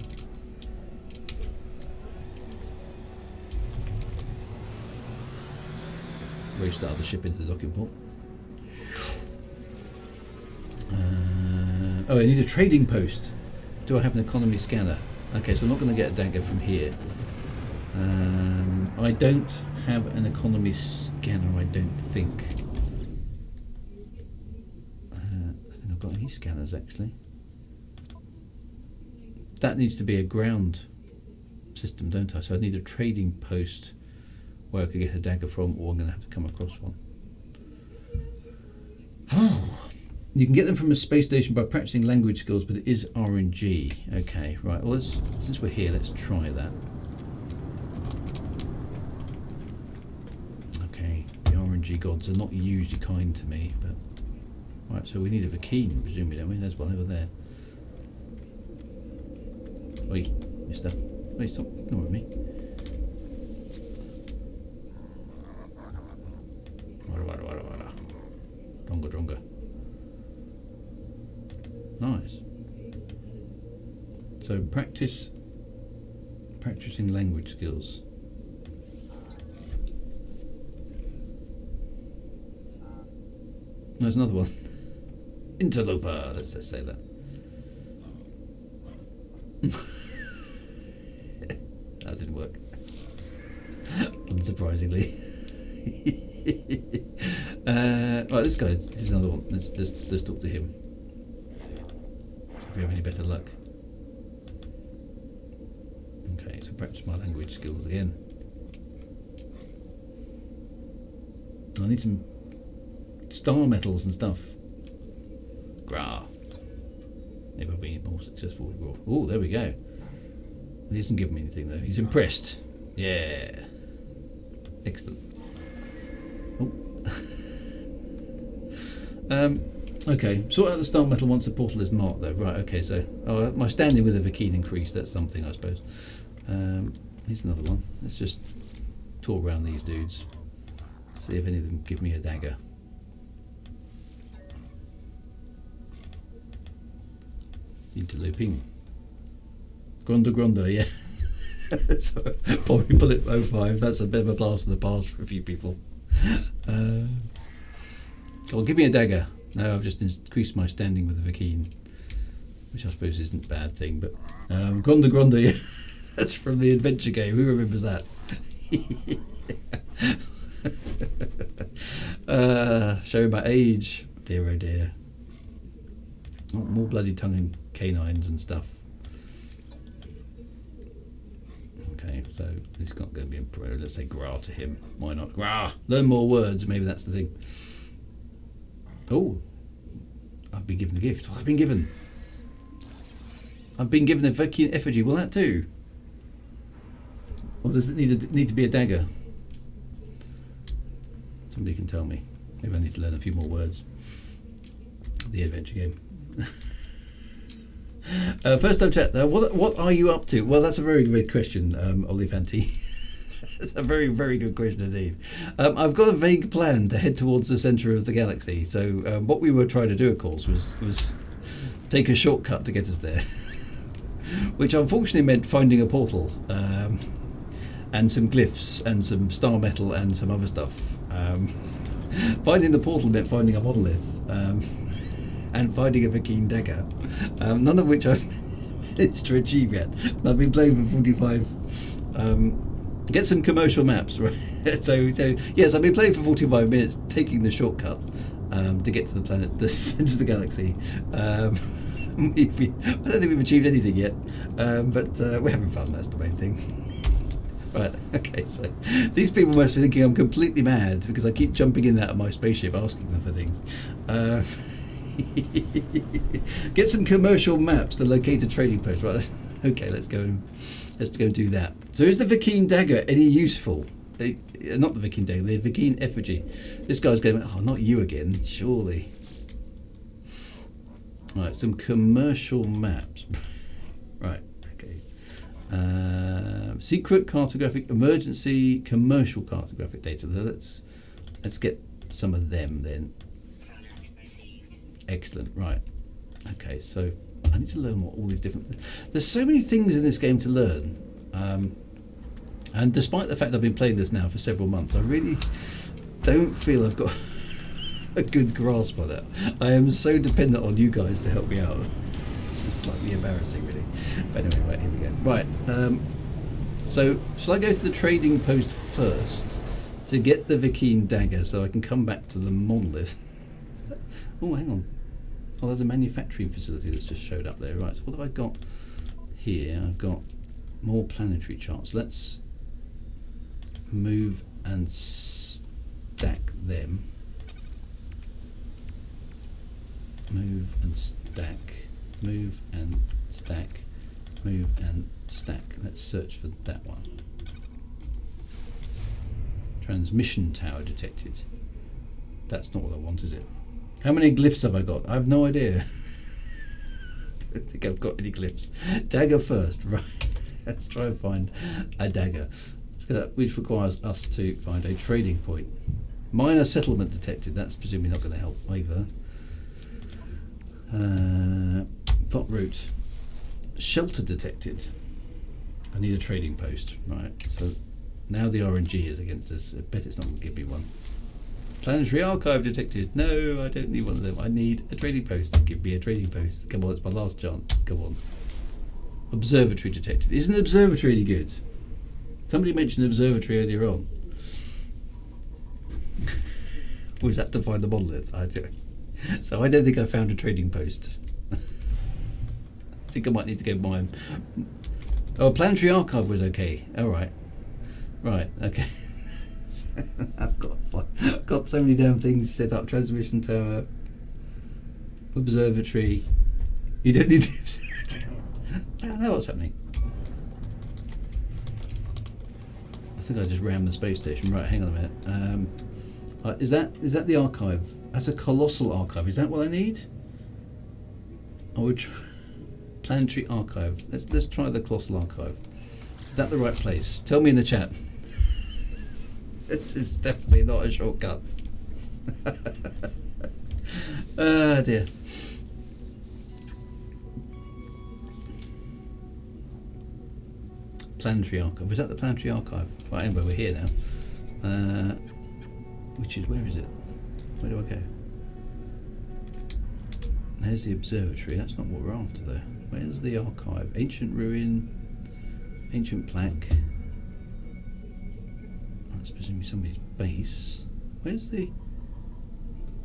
Restart the ship into the docking port. Oh, I need a trading post. Do I have an economy scanner? Okay, so I'm not going to get a dagger from here. I don't have an economy scanner, I don't think. I think I've got any scanners actually. That needs to be a ground system, don't I? So I need a trading post where I could get a dagger from, or I'm going to have to come across one. Oh, You can get them from a space station by practicing language skills, but it is RNG. Okay, right. Well, since we're here, let's try that. Okay, the RNG gods are not usually kind to me, but right. So we need a Vakeen, presumably, don't we? There's one over there. Oi, mister. Oi, stop ignoring me. Dronga. Nice. So practicing language skills. There's another one. Interloper. Let's just say that. That didn't work. Unsurprisingly. Right, this guy. Here's another one. Let's talk to him. If we have any better luck. Okay, so practice my language skills again. I need some star metals and stuff. Grah. Maybe I'll be more successful. Oh, there we go. He hasn't given me anything though. He's impressed. Yeah. Excellent. Oh. Okay, sort out the star metal once the portal is marked though. Right, okay, so my standing with a Vakeen increased, that's something I suppose. Here's another one. Let's just tour around these dudes. See if any of them give me a dagger. Interloping. Gronda, yeah. So, probably bullet 05, that's a bit of a blast from the past for a few people. Well, give me a dagger. No, I've just increased my standing with the Vakeen, which I suppose isn't a bad thing, but Gronda, yeah. That's from the adventure game. Who remembers that? Showing my age. Dear oh dear. Oh, more bloody tongue and canines and stuff. Okay, so it's not going to be a pro. Let's say Gra to him. Why not? Gra! Learn more words. Maybe that's the thing. Oh, I've been given the gift. What have I been given? I've been given a Vakeen effigy. Will that do? Or does it need to be a dagger? Somebody can tell me. Maybe I need to learn a few more words. The adventure game. First up chat, what are you up to? Well, that's a very good question, Olifanti. That's a very, very good question indeed. I've got a vague plan to head towards the centre of the galaxy. So what we were trying to do, of course, was take a shortcut to get us there. Which unfortunately meant finding a portal, and some glyphs, and some star metal, and some other stuff. Finding the portal meant finding a monolith, and finding a Vakeen dagger, none of which I've managed to achieve yet. I've been playing for 45. Get some commercial maps, right? So yes, I've been playing for 45 minutes, taking the shortcut to get to the planet, the centre of the galaxy. I don't think we've achieved anything yet, but we're having fun. That's the main thing. Right, okay, so these people must be thinking I'm completely mad because I keep jumping in and out of my spaceship asking them for things. Get some commercial maps to locate a trading post. Right, okay, let's go and do that. So is the Vakeen dagger any useful? Not the Vakeen dagger, the Vakeen effigy. This guy's going, oh, not you again, surely. Right, some commercial maps. Right, okay. Secret cartographic, emergency commercial cartographic data. Let's get some of them then. Excellent. Right. Okay. So I need to learn what all these different. There's so many things in this game to learn, and despite the fact I've been playing this now for several months, I really don't feel I've got a good grasp on it. I am so dependent on you guys to help me out. It's just slightly embarrassing, really. But anyway, right, here we go. Right. So shall I go to the trading post first to get the Vakeen dagger so I can come back to the monolith? Oh, hang on. Oh, there's a manufacturing facility that's just showed up there. Right, so what have I got here? I've got more planetary charts. Let's move and stack them. Move and stack. Move and stack. Move and stack. Let's search for that one. Transmission tower detected. That's not what I want, is it? How many glyphs have I got? I have no idea. I don't think I've got any glyphs. Dagger first, right? Let's try and find a dagger, which requires us to find a trading point. Minor settlement detected. That's presumably not going to help either. Plot route. Shelter detected. I need a trading post. Right, so now the RNG is against us. I bet it's not going to give me one. Planetary archive detected. No, I don't need one of them. I need a trading post to give me a trading post. Come on, it's my last chance. Come on. Observatory detected. Isn't the observatory any good? Somebody mentioned observatory earlier on. Was that to find the monolith? So I don't think I found a trading post. I think I might need to go mine. Oh, planetary archive was okay. All right. Right. Okay. I've got so many damn things set up. Transmission tower, observatory. You don't need the observatory. I don't know what's happening. I think I just rammed the space station. Right, hang on a minute. Is that the archive? That's a colossal archive. Is that what I need? I would planetary archive. Let's try the colossal archive. Is that the right place? Tell me in the chat. This is definitely not a shortcut. Oh dear. Planetary archive. Was that the planetary archive? Right, anyway, we're here now. Which is, where is it? Where do I go? There's the observatory. That's not what we're after though. Where's the archive? Ancient ruin. Ancient plaque. That's presumably somebody's base. Where's the...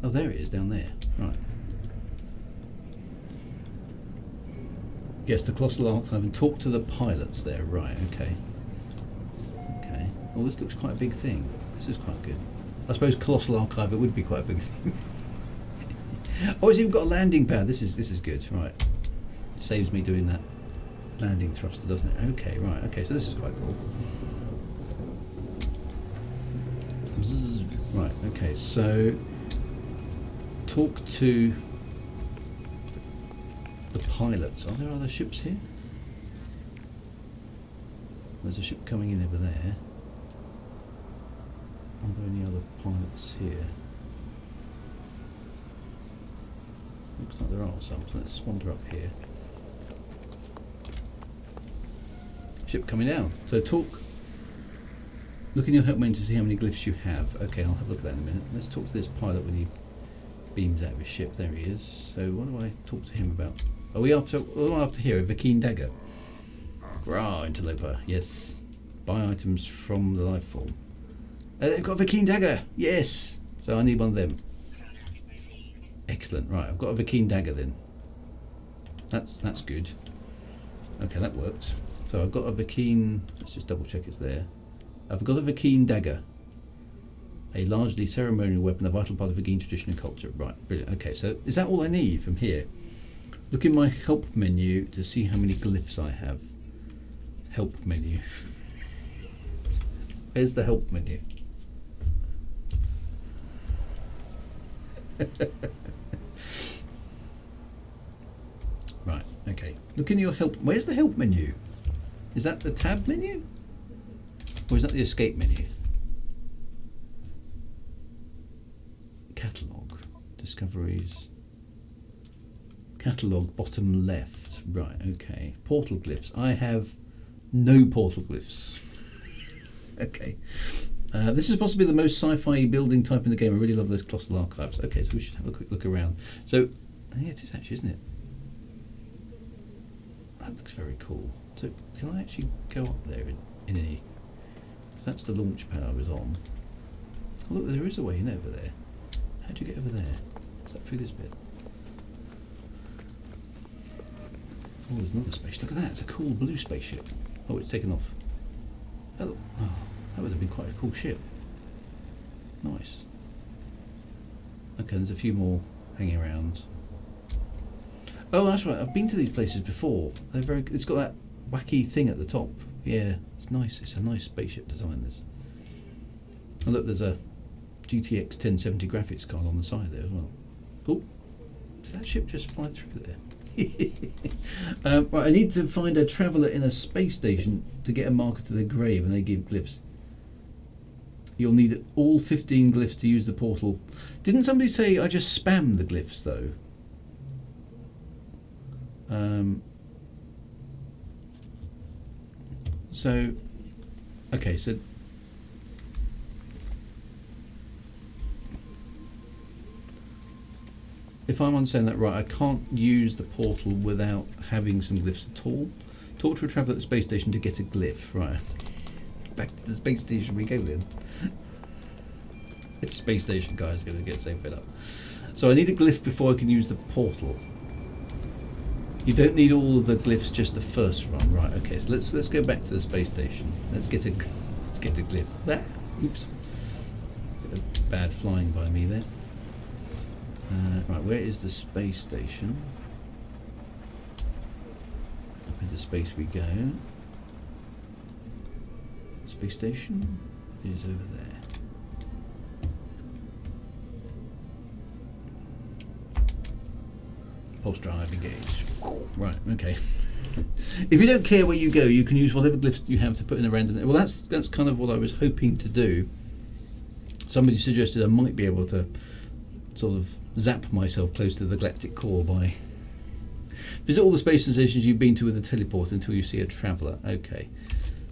Oh, there it is, down there. Right. Yes, the colossal archive and talk to the pilots there. Right, okay. Okay. Well, this looks quite a big thing. This is quite good. I suppose colossal archive, it would be quite a big thing. Oh, it's even got a landing pad. This is good. Right. Saves me doing that landing thruster, doesn't it? Okay, right. Okay, so this is quite cool. Right, okay, so talk to the pilots. Are there other ships here? There's a ship coming in over there. Are there any other pilots here? Looks like there are some, so let's wander up here. Ship coming down. So talk. Look in your help menu to see how many glyphs you have. Okay, I'll have a look at that in a minute. Let's talk to this pilot when he beams out of his ship. There he is. So what do I talk to him about? Are we after here? A Vakeen dagger. Grah, interloper. Yes. Buy items from the life form. They've got a Vakeen dagger. Yes. So I need one of them. Excellent. Right, I've got a Vakeen dagger then. That's good. Okay, that worked. So I've got a Vakeen. Let's just double check it's there. I've got a Vakeen dagger, a largely ceremonial weapon, a vital part of Vakeen tradition and culture. Right, brilliant. Okay, so is that all I need from here? Look in my help menu to see how many glyphs I have. Help menu. Where's the help menu? Right, okay. Look in your help. Where's the help menu? Is that the tab menu? Or is that the escape menu? Catalogue. Discoveries. Catalogue, bottom left. Right, okay. Portal glyphs. I have no portal glyphs. Okay. This is possibly the most sci-fi building type in the game. I really love those colossal archives. Okay, so we should have a quick look around. So, yeah, it is actually, isn't it? That looks very cool. So, can I actually go up there in any... That's the launch pad I was on. Oh, look, there is a way in over there. How do you get over there? Is that through this bit? Oh, there's another spaceship. Look at that, it's a cool blue spaceship. Oh, it's taken off. Oh, that would have been quite a cool ship. Nice. Okay, there's a few more hanging around. Oh, that's right. I've been to these places before. They're very. It's got that wacky thing at the top. Yeah, it's nice. It's a nice spaceship design. This. And look, there's a GTX 1070 graphics card on the side there as well. Oh, did that ship just fly through there? Right, I need to find a traveller in a space station to get a marker to their grave, and they give glyphs. You'll need all 15 glyphs to use the portal. Didn't somebody say I just spam the glyphs though? So, okay, so if I'm understanding that right, I can't use the portal without having some glyphs at all. Talk to a traveller at the space station to get a glyph. Right. Back to the space station we go then. The space station guy's going to get so fed up. So I need a glyph before I can use the portal. You don't need all of the glyphs, just the first run. Right, okay, so let's go back to the space station. Let's get a glyph. Ah, oops. Bit of bad flying by me there. Right, where is the space station? Up into space we go. Space station is over there. Pulse drive engaged. Right, okay. If you don't care where you go, you can use whatever glyphs you have to put in a random. Well, that's kind of what I was hoping to do. Somebody suggested I might be able to sort of zap myself close to the galactic core by visit all the space stations you've been to with a teleport until you see a traveller. Okay,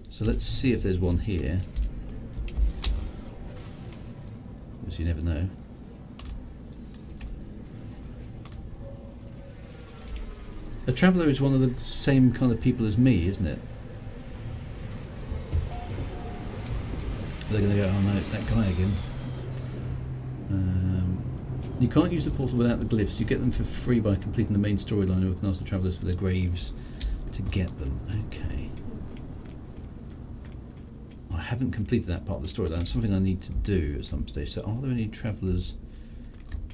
so let's see if there's one here, because you never know. A traveller is one of the same kind of people as me, isn't it? They're going to go, oh no, it's that guy again. You can't use the portal without the glyphs. You get them for free by completing the main storyline, or you can ask the travellers for their graves to get them. Okay. I haven't completed that part of the storyline. It's something I need to do at some stage. So are there any travellers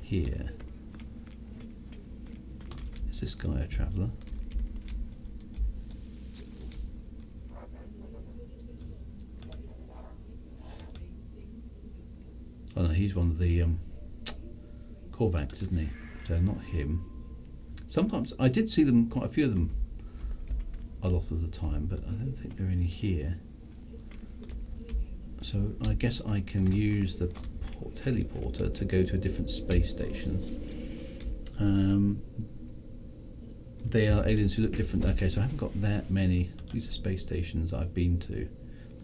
here? Is this guy a traveller? Oh no, he's one of the Korvax, isn't he? So not him. Sometimes I did see them, quite a few of them, a lot of the time, but I don't think there are any here. So I guess I can use the teleporter to go to a different space station. They are aliens who look different. Okay, so I haven't got that many. These are space stations I've been to.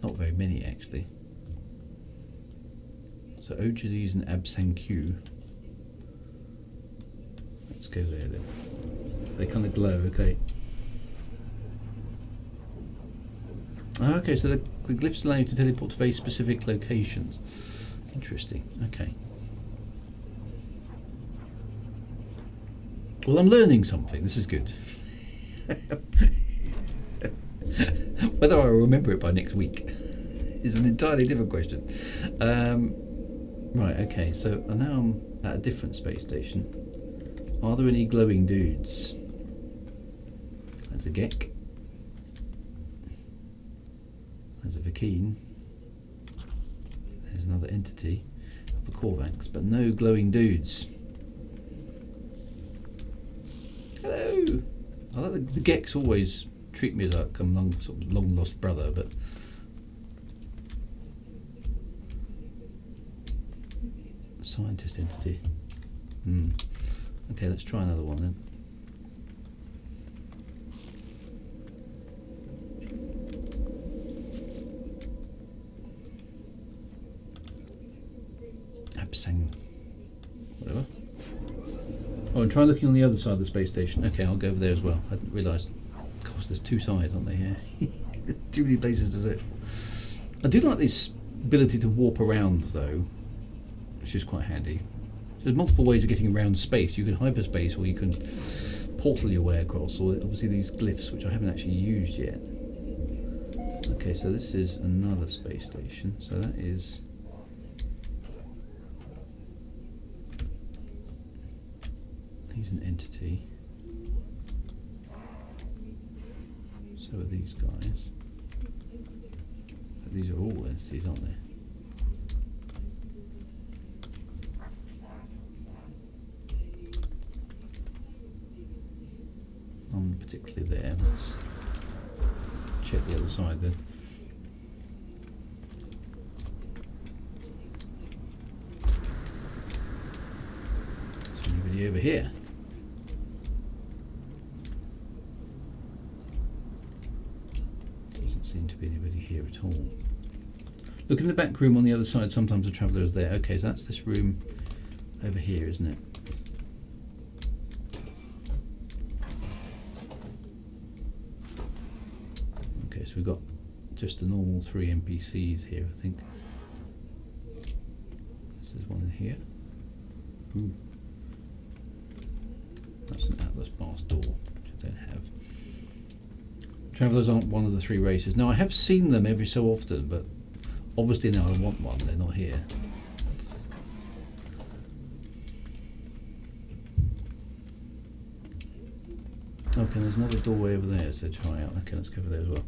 Not very many, actually. So Ojides and Absanq. Let's go there then. They kind of glow, okay. Okay, so the glyphs allow you to teleport to very specific locations. Interesting, okay. Well, I'm learning something. This is good. Whether I remember it by next week is an entirely different question. Right, okay, so now I'm at a different space station. Are there any glowing dudes? There's a Gek. There's a Vakeen. There's another entity of a Korvax, but no glowing dudes. Hello! I like the Geks always treat me as like a sort of long lost brother, but scientist entity. Okay, let's try another one then. Absang. Whatever. Oh, and try looking on the other side of the space station. Okay, I'll go over there as well. I didn't realise. Of course, there's two sides, aren't there? Yeah. Too many places to search for. I do like this ability to warp around, though, which is quite handy. There's multiple ways of getting around space. You can hyperspace, or you can portal your way across, or obviously these glyphs, which I haven't actually used yet. Okay, so this is another space station. So that is... he's an entity. So are these guys. But these are all entities, aren't they? None particularly there. Let's check the other side then. Is there anybody over here? Doesn't seem to be anybody here at all. Look in the back room on the other side, sometimes a traveller is there. Okay, so that's this room over here, isn't it? Okay, so we've got just the normal 3 NPCs here, I think. There's one in here. Ooh. That's an Atlas Bars door, which I don't have. Travellers aren't one of the 3 races. Now, I have seen them every so often, but obviously now I want one, they're not here. Okay, there's another doorway over there to try out. Okay, let's go over there as well.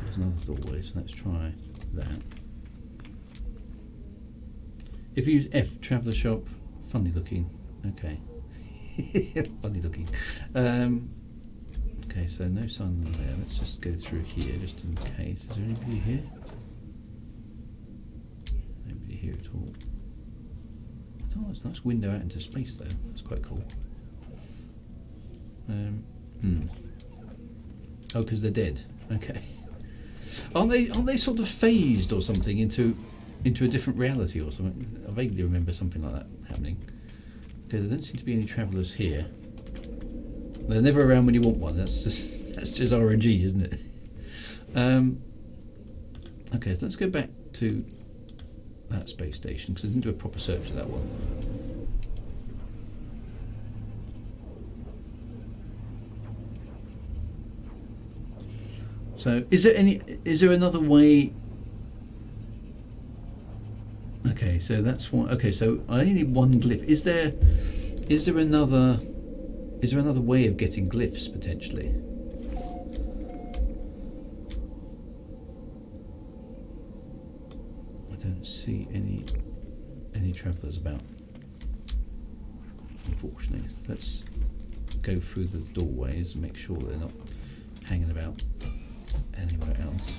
There's another doorway, so let's try that. If you use F, Traveller Shop, funny looking. Okay. Funny looking. Okay, so no sign there. Let's just go through here just in case. Is there anybody here? Nobody here at all. Oh, it's a nice window out into space though. That's quite cool. Oh, because they're dead. Okay. Aren't they sort of phased or something into a different reality or something? I vaguely remember something like that happening. Okay, there don't seem to be any travellers here. They're never around when you want one. That's just RNG, isn't it? Okay, so let's go back to that space station because I didn't do a proper search of that one. So, is there another way? Okay, so that's one. Okay, so I only need one glyph. Is there another way of getting glyphs potentially? I don't see any travellers about, unfortunately. Let's go through the doorways and make sure they're not hanging about anywhere else.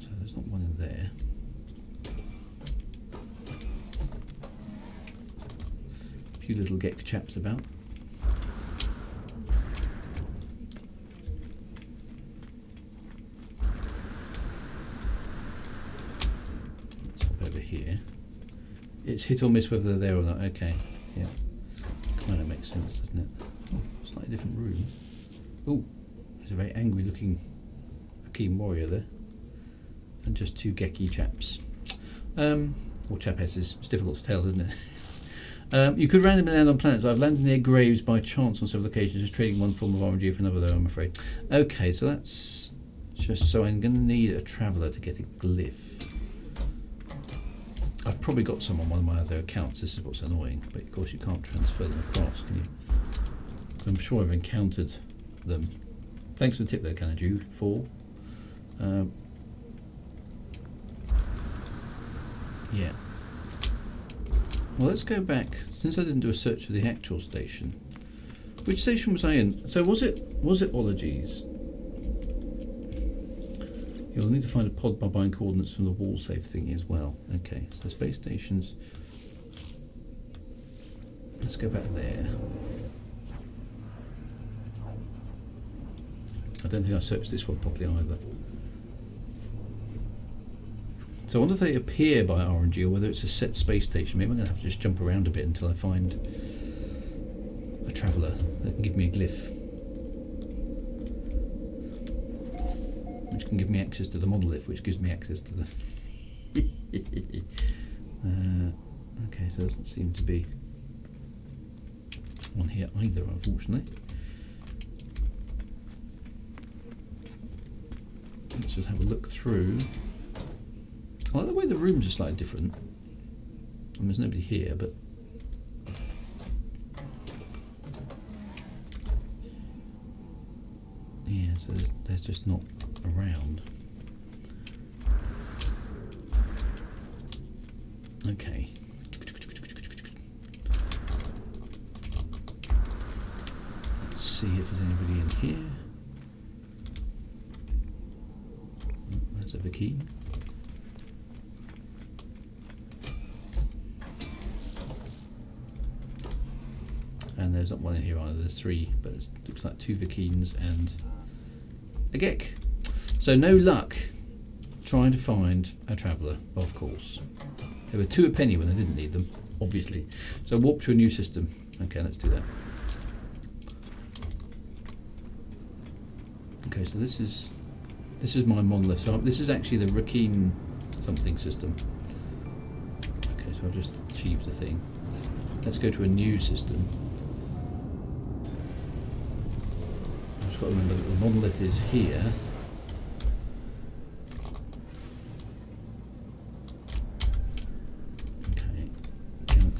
So there's not one in there. A few little gek chaps about. Let's hop over here. It's hit or miss whether they're there or not. Okay, yeah. Kind of makes sense, doesn't it? Oh, slightly different room. Oh, there's a very angry looking Hakeem warrior there. And just 2 gecky chaps. Or chapesses. It's difficult to tell, isn't it? You could randomly land on planets. I've landed near graves by chance on several occasions, just trading one form of RNG for another though, I'm afraid. Okay, so that's just so I'm going to need a traveller to get a glyph. I've probably got some on one of my other accounts. This is what's annoying, but of course you can't transfer them across, can you? I'm sure I've encountered them. Thanks for the tip there, Canadu. 4. Yeah. Well, let's go back. Since I didn't do a search for the actual station, which station was I in? So was it Ologies? You'll need to find a pod by buying coordinates from the wall safe thingy as well. Okay, so space stations. Let's go back there. I don't think I searched this one properly either. So I wonder if they appear by RNG or whether it's a set space station. Maybe I'm going to have to just jump around a bit until I find a traveller that can give me a glyph. Which can give me access to the monolith, which gives me access to the... okay, so there doesn't seem to be one here either, unfortunately. Let's just have a look through. I like the way the rooms are slightly different. And there's nobody here, but So they're just not around. Okay. Let's see if there's anybody in here. Oh, that's a Viking. And there's not one in here either, there's three, but it looks like two Vikings and a Gek. So no luck trying to find a traveller, of course. There were two a penny when I didn't need them, obviously. So warp to a new system. Okay, let's do that. Okay, so this is my monolith. So this is actually the Rakeen something system. Okay, so I've just achieved the thing. Let's go to a new system. I've just got to remember that the monolith is here.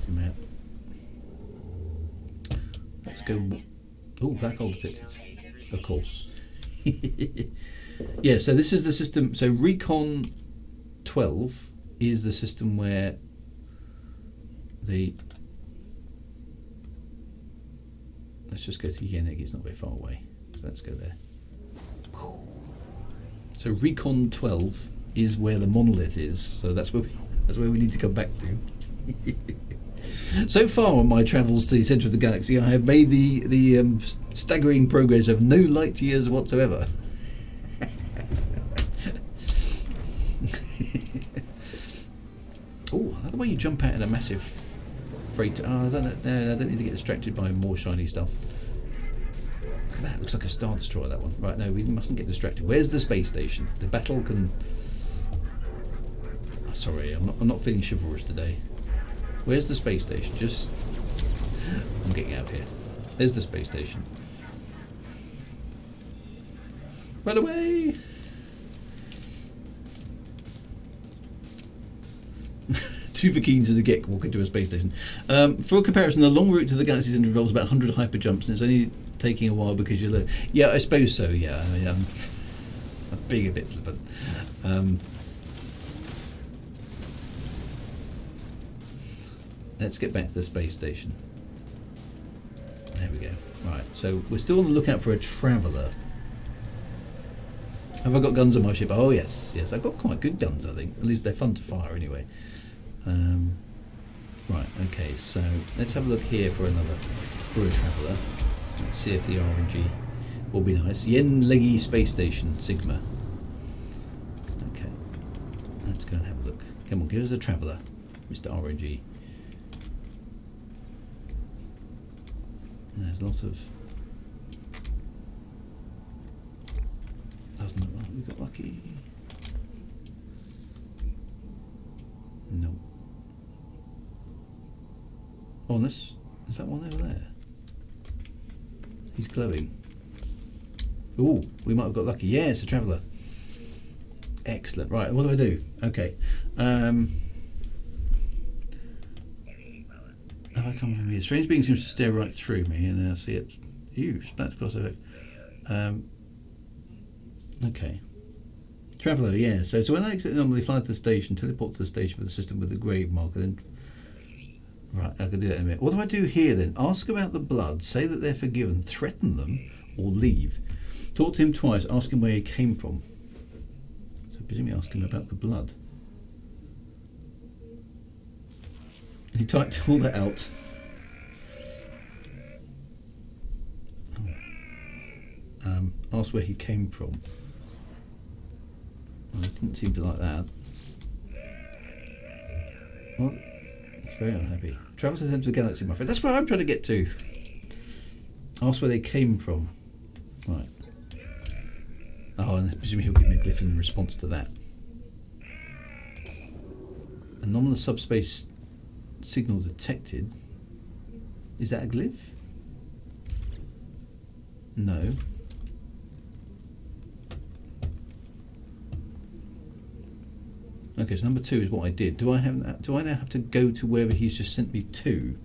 Map. Let's go. Oh, black hole detected. Of course. Yeah, so this is the system. So Recon 12 is the system where the. Let's just go to Yenig, it's not very far away. So let's go there. So Recon 12 is where the monolith is. So that's where we need to come back to. So far on my travels to the centre of the galaxy, I have made the staggering progress of no light years whatsoever. Oh, I like the way you jump out in a massive freight. Oh, I don't need to get distracted by more shiny stuff. Look at that, looks like a Star Destroyer, that one. Right, no, we mustn't get distracted. Where's the space station? The battle can... Oh, sorry, I'm not feeling chivalrous today. Where's the space station? I'm getting out of here. There's the space station. Run away! Two Vikings and the Gek walk into a space station. For comparison, the long route to the Galaxy Centre involves about 100 hyper jumps, and it's only taking a while because you're low. Yeah, I suppose so. Yeah, I mean, I'm being a bit flippant. Let's get back to the space station. There we go. Right, so we're still on the lookout for a traveller. Have I got guns on my ship? Oh yes, yes, I've got quite good guns, I think. At least they're fun to fire anyway. Right, okay, so let's have a look here for a traveller. Let's see if the RNG will be nice. Yen Leggy Space Station, Sigma. Okay, let's go and have a look. Come on, give us a traveller, Mr. RNG. There's a lot of... Doesn't look like we got lucky. No. Honest? Is that one over there? He's glowing. Ooh, we might have got lucky. Yeah, it's a traveller. Excellent. Right, what do I do? Okay. Have I come from here? Strange being seems to stare right through me, and then I see it. Ew, spat across the okay. Traveller, yeah. So when I exit normally fly to the station, teleport to the station for the system with the grave marker, then... Right, I can do that in a minute. What do I do here then? Ask about the blood, say that they're forgiven, threaten them, or leave. Talk to him twice, ask him where he came from. So presumably ask him about the blood. He typed all that out. Asked where he came from. Well, he didn't seem to like that. Well, he's very unhappy. Travel to the centre of the galaxy, my friend. That's where I'm trying to get to. Ask where they came from. Right. Oh, and presumably he'll give me a glyph in response to that. Anomalous subspace signal detected. Is that a glyph? No. Okay, so number 2 is what I did. Do I now have to go to wherever he's just sent me to?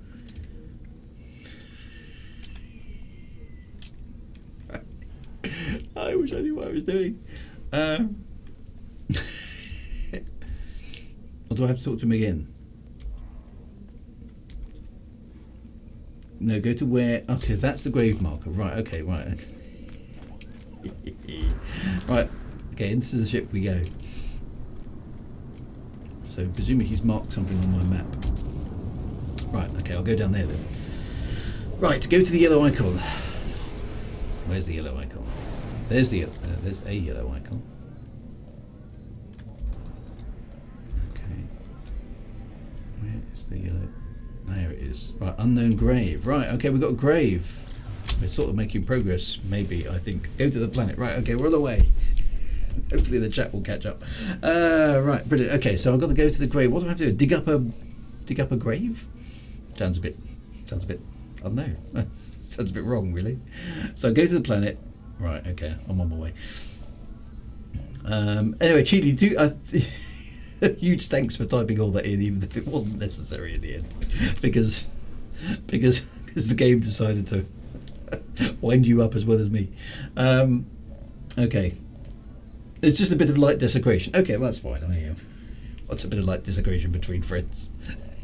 I wish was doing. Or do I have to talk to him again? No, go to where... Okay, that's the grave marker. Right, okay, right. Right, okay, into the ship we go. So, presumably he's marked something on my map. Right, okay, I'll go down there then. Right, go to the yellow icon. Where's the yellow icon? There's a yellow icon. Okay. Where is the yellow? There it is. Right, unknown grave. Right, okay, we've got a grave. We're sort of making progress, maybe, I think. Go to the planet. Right, okay, we're on the way. Hopefully the chat will catch up. Right, brilliant. Okay, so I've got to go to the grave. What do I have to do? Dig up a grave? Sounds a bit, I don't know. Sounds a bit wrong, really. So go to the planet. Right, okay, I'm on my way. Anyway, Chidi, huge thanks for typing all that in, even if it wasn't necessary in the end, because the game decided to wind you up as well as me. Okay, it's just a bit of light desecration. Okay, well, that's fine. What's a bit of light desecration between friends?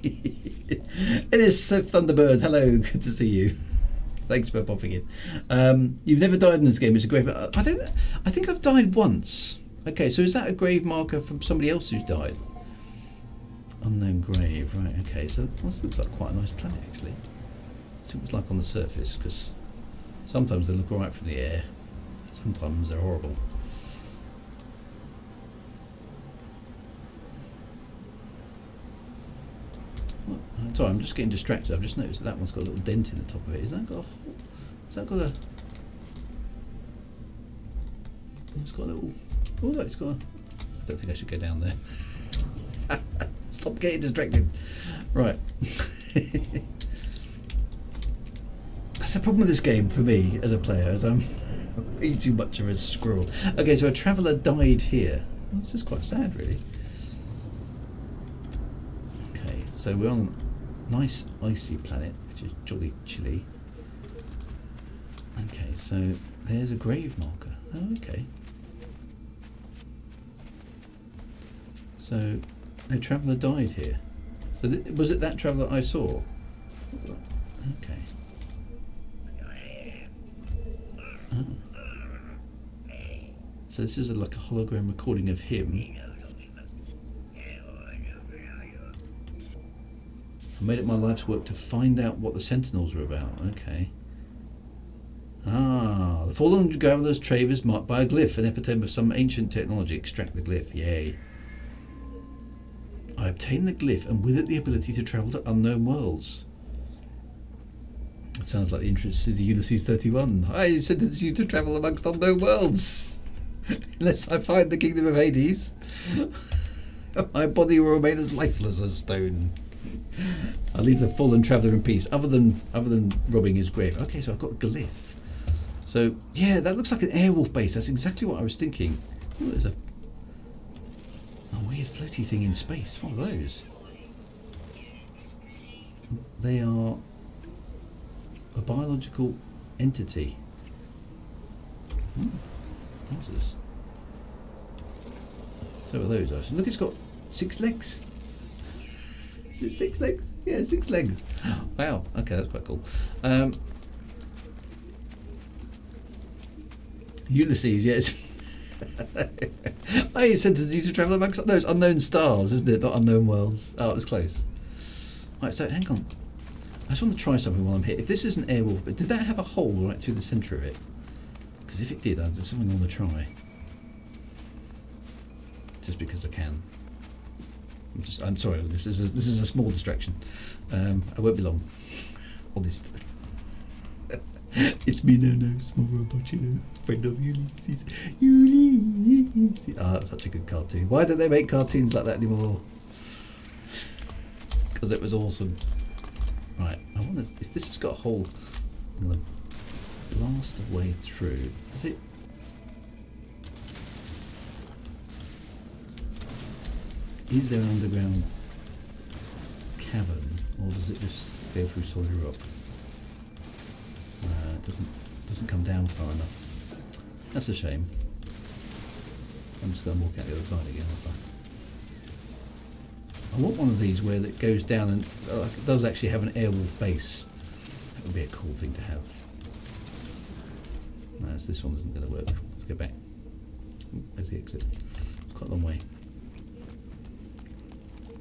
It is Thunderbird. Hello, good to see you. Thanks for popping in. You've never died in this game. It's a grave. I think I've died once. Okay, so is that a grave marker from somebody else who's died? Unknown grave. Right. Okay. So this looks like quite a nice planet, actually. See what it's like on the surface, because sometimes they look alright from the air. Sometimes they're horrible. Sorry, I'm just getting distracted. I've just noticed that one's got a little dent in the top of it. Is that got a hole? Has that got a... It's got a little... Oh, it's got a... I don't think I should go down there. Stop getting distracted. Right. That's the problem with this game for me as a player, as I'm way too much of a squirrel. Okay, so a traveller died here. This is quite sad, really. Okay, so we're on a nice icy planet, which is jolly chilly. Okay, so there's a grave marker. Oh, okay. So a traveller died here. So was it that traveller I saw? Okay. Oh. So this is like a hologram recording of him. I made it my life's work to find out what the Sentinels were about. Okay. Ah, the fallen traveller's trave is marked by a glyph, an epitome of some ancient technology. Extract the glyph. Yay. I obtained the glyph and with it the ability to travel to unknown worlds. It sounds like the entrance to the Ulysses 31. I sentence you to travel amongst unknown worlds. Unless I find the kingdom of Hades, my body will remain as lifeless as stone. I'll leave the fallen traveller in peace, other than robbing his grave. Okay, so I've got a glyph. So yeah, that looks like an airwolf base. That's exactly what I was thinking. Oh, there's a weird floaty thing in space. What are those? They are a biological entity. What's this? So are those. Look, it's got 6 legs. Is it 6 legs? Yeah, 6 legs. Wow. Okay, that's quite cool. Ulysses, yes. I sentenced you to travel amongst those unknown stars, isn't it? Not unknown worlds. Oh, it was close. Right, so hang on. I just want to try something while I'm here. If this is an airwolf, but did that have a hole right through the centre of it? Because if it did, there's something I want to try. Just because I can. I'm sorry. This is a small distraction. I won't be long. Honest. It's me, no, small robot, friend of Ulysses. Ulysses. Ah, that's such a good cartoon. Why don't they make cartoons like that anymore? Because it was awesome. Right, I wonder if this has got a hole. I'm going to blast a way through. Is it? Is there an underground cavern, or does it just go through solid rock? It doesn't come down far enough. That's a shame. I'm just going to walk out the other side again. I want one of these where it goes down and it does actually have an airwolf base. That would be a cool thing to have. No, this one isn't going to work. Let's go back. Where's the exit? It's quite a long way.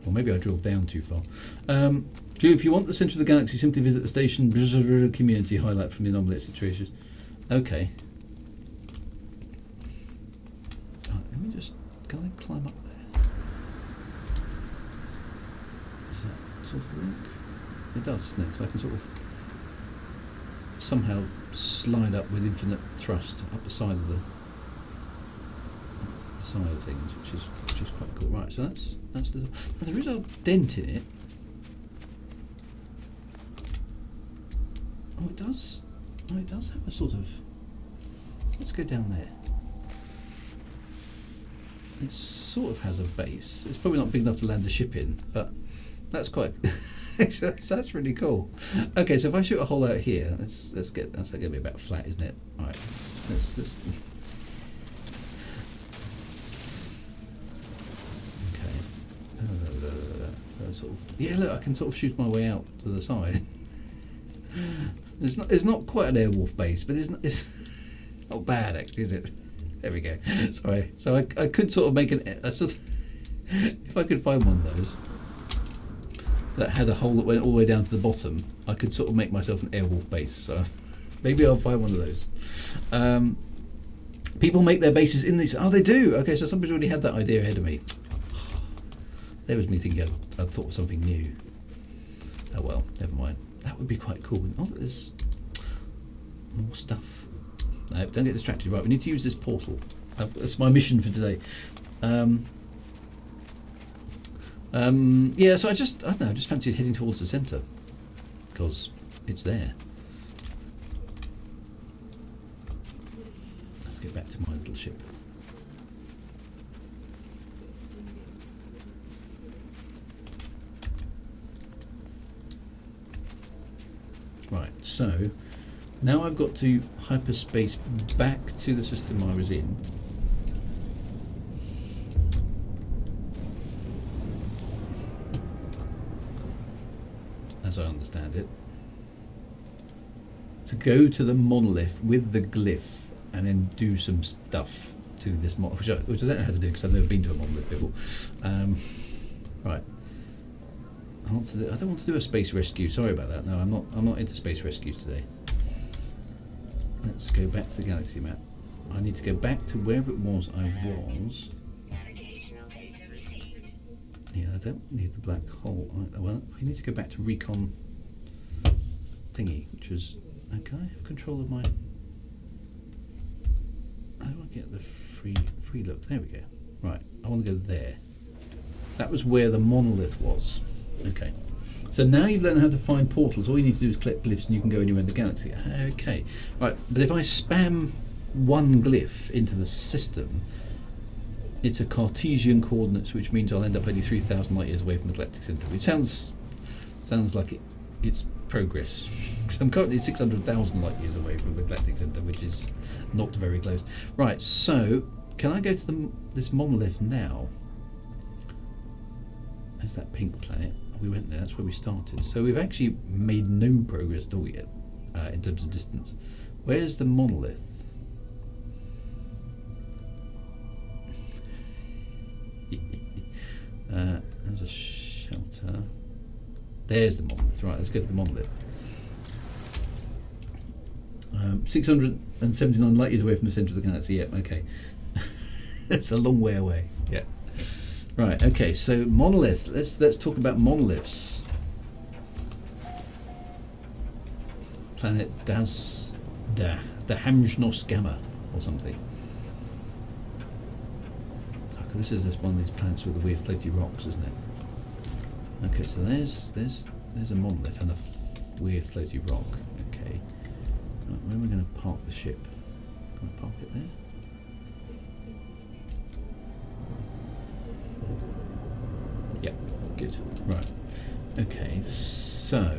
Or maybe I drilled down too far. Drew, if you want the centre of the galaxy, simply visit the station community highlight from the anomaly situations. Okay. Right, let me just... Can I climb up there? Does that sort of work? It does, doesn't it? So I can sort of somehow slide up with infinite thrust up the side of the side of things, which is quite cool. Right, so that's the. Now there is a dent in it. Oh, it does. Oh, it does have a sort of. Let's go down there. It sort of has a base. It's probably not big enough to land the ship in, but that's quite. that's really cool. Okay, so if I shoot a hole out here, let's get. That's going to be about flat, isn't it? All right. Let's. Sort of, yeah, look, I can sort of shoot my way out to the side. It's not quite an airwolf base, but it's not bad actually, is it? There we go. Sorry. So I could sort of make a sort of, if I could find one of those that had a hole that went all the way down to the bottom, I could sort of make myself an airwolf base. So maybe I'll find one of those. People make their bases in these. Oh, they do. Okay, so somebody's already had that idea ahead of me. There was me thinking I'd thought of something new. Oh well, never mind. That would be quite cool. Oh, there's more stuff. No, don't get distracted. Right, we need to use this portal. That's my mission for today. Yeah, so I don't know, I just fancied heading towards the centre because it's there. Let's get back to my little ship. Right, so now I've got to hyperspace back to the system I was in. As I understand it. To go to the monolith with the glyph and then do some stuff to this monolith, which I don't know how to do because I've never been to a monolith before. Right. I don't want to do a space rescue. Sorry about that. No, I'm not into space rescues today. Let's go back to the galaxy map. I need to go back to wherever it was I was. Navigational data received. Yeah, I don't need the black hole. Well, I need to go back to recon thingy, which was. Can I have control of my? How do I get the free look? There we go. Right, I want to go there. That was where the monolith was. Okay, so now you've learned how to find portals. All you need to do is collect glyphs and you can go anywhere in the galaxy. Okay, right, but if I spam one glyph into the system, it's a Cartesian coordinates, which means I'll end up only 3,000 light years away from the Galactic Centre, which sounds like it's progress. I'm currently 600,000 light years away from the Galactic Centre, which is not very close. Right, so can I go to this monolith now? There's that pink planet. We went there, that's where we started. So we've actually made no progress at all yet in terms of distance. Where's the monolith? There's a shelter. There's the monolith. Right, let's go to the monolith. 679 light years away from the centre of the galaxy. Yep, okay. It's a long way away. Yeah. Right, okay, so monolith. Let's talk about monoliths. Planet the Hamjnos Gamma or something. Okay, this is one of these planets with the weird floaty rocks, isn't it? Okay, so there's a monolith and a weird floaty rock. Okay. Right, where am I going to park the ship? Can I park it there? Yep, good. Right. Okay, so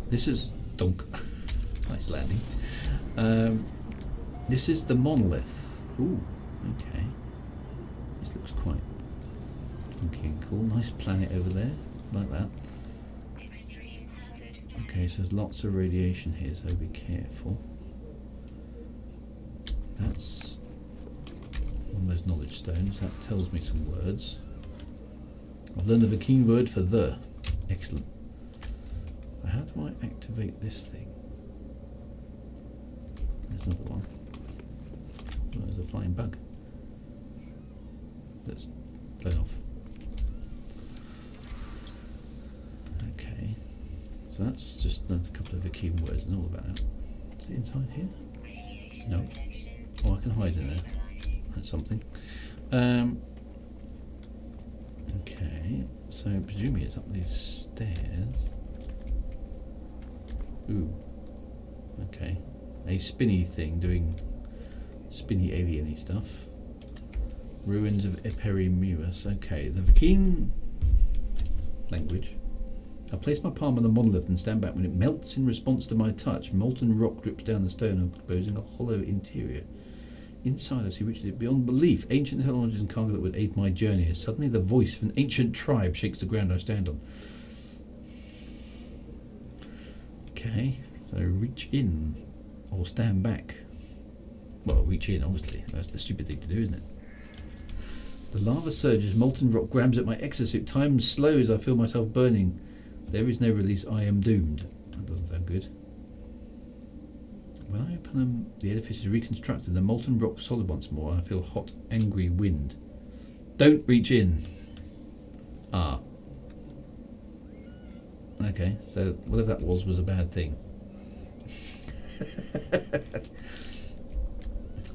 this is donk. Nice landing. This is the monolith. Ooh, okay. Okay, cool. Nice planet over there. Like that. Extreme hazard. Okay, so there's lots of radiation here, so be careful. That's one of those knowledge stones. That tells me some words. I've learned the Vakeen word for the. Excellent. How do I activate this thing? There's another one. Oh, there's a flying bug. That's blown off. Okay. So that's just a couple of Vakeen words and all about that. Is it inside here? Radiation No. protection. Oh, I can hide in there. That's something. Okay, so presumably it's up these stairs. Ooh. Okay. A spinny thing doing spinny alien-y stuff. Ruins of Eperimus. Okay, the Vakeen language. I place my palm on the monolith and stand back. When it melts in response to my touch, molten rock drips down the stone, exposing a hollow interior. Inside I see riches beyond belief, ancient technologies and cargo that would aid my journey. As suddenly the voice of an ancient tribe shakes the ground I stand on. Okay, so reach in or stand back. Well, reach in, obviously. That's the stupid thing to do, isn't it? The lava surges, molten rock grabs at my exosuit. Time slows, I feel myself burning. There is no release, I am doomed. That doesn't sound good. When I open them, the edifice is reconstructed. The molten rock solid once more. I feel hot, angry wind. Don't reach in. Ah. Okay, so whatever that was a bad thing.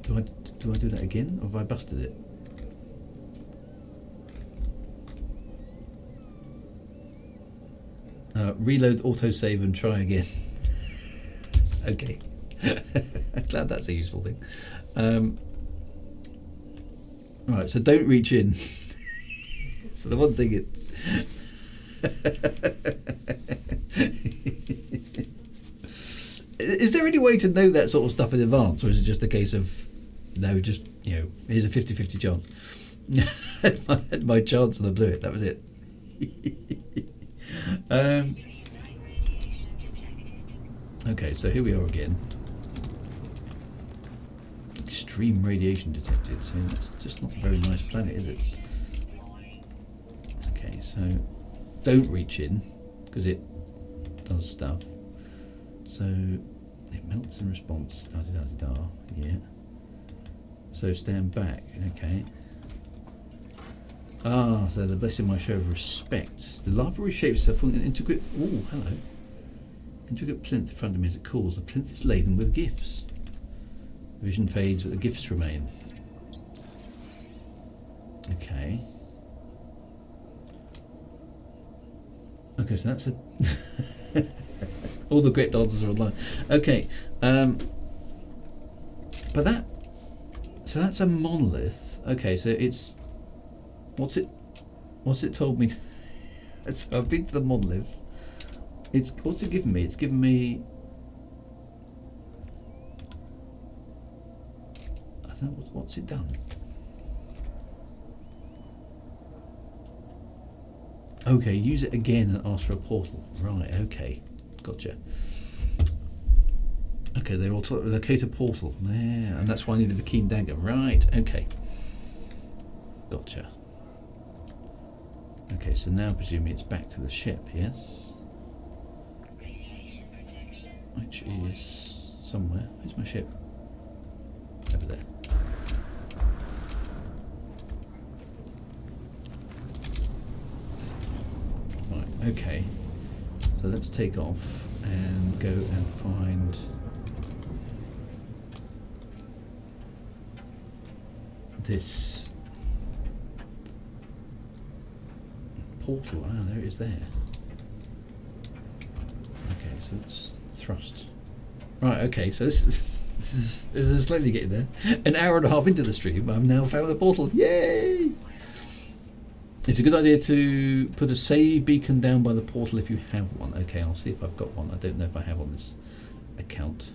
Do I do that again, or have I busted it? Reload, autosave, and try again. Okay. Glad that's a useful thing. Right, so don't reach in. So the one thing is there any way to know that sort of stuff in advance, or is it just a case of no, just, you know, here's a 50-50 chance. I had my chance and I blew it. That was it. Okay, so here we are again. Extreme radiation detected. So that's just not a very nice planet, is it? Okay, so don't reach in because it does stuff. So it melts in response. Da-da-da-da-da. Yeah. So stand back. Okay. Ah, so they're blessing my show of respect. The lava reshapes itself into an intricate. Oh, hello. Intricate plinth in front of me as it cools. The plinth is laden with gifts. The vision fades, but the gifts remain. Okay. Okay, so that's a. All the great dancers are online. Okay, but that. So that's a monolith. Okay, so it's. What's it told me? So I've been to the monolith. What's it given me? It's given me. I don't know what's it done. Okay, use it again and ask for a portal. Right. Okay, gotcha. Okay, they will locate a portal. Yeah, and that's why I need the Vakeen dagger. Right. Okay. Gotcha. Okay, so now presumably it's back to the ship. Yes. Radiation protection. Which is somewhere. Where's my ship? Over there. Right, okay. So let's take off and go and find this portal. Ah, there it is there. Okay, so let's thrust. Right, okay, so this is slowly getting there. An hour and a half into the stream, I've now found the portal. Yay! It's a good idea to put a save beacon down by the portal if you have one. Okay, I'll see if I've got one. I don't know if I have on this account.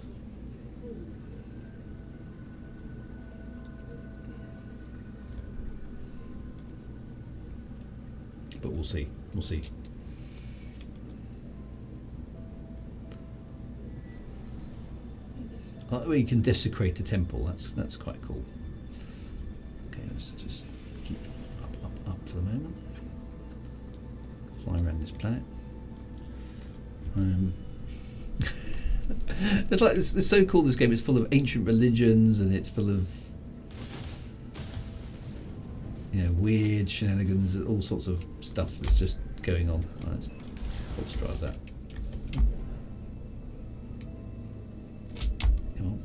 but we'll see. We'll see. I like the way you can desecrate a temple. That's quite cool. Okay, let's just keep up for the moment. Fly around this planet. It's so cool. This game is full of ancient religions, and it's full of weird shenanigans, all sorts of stuff that's just going on. Let's drive that. Come on.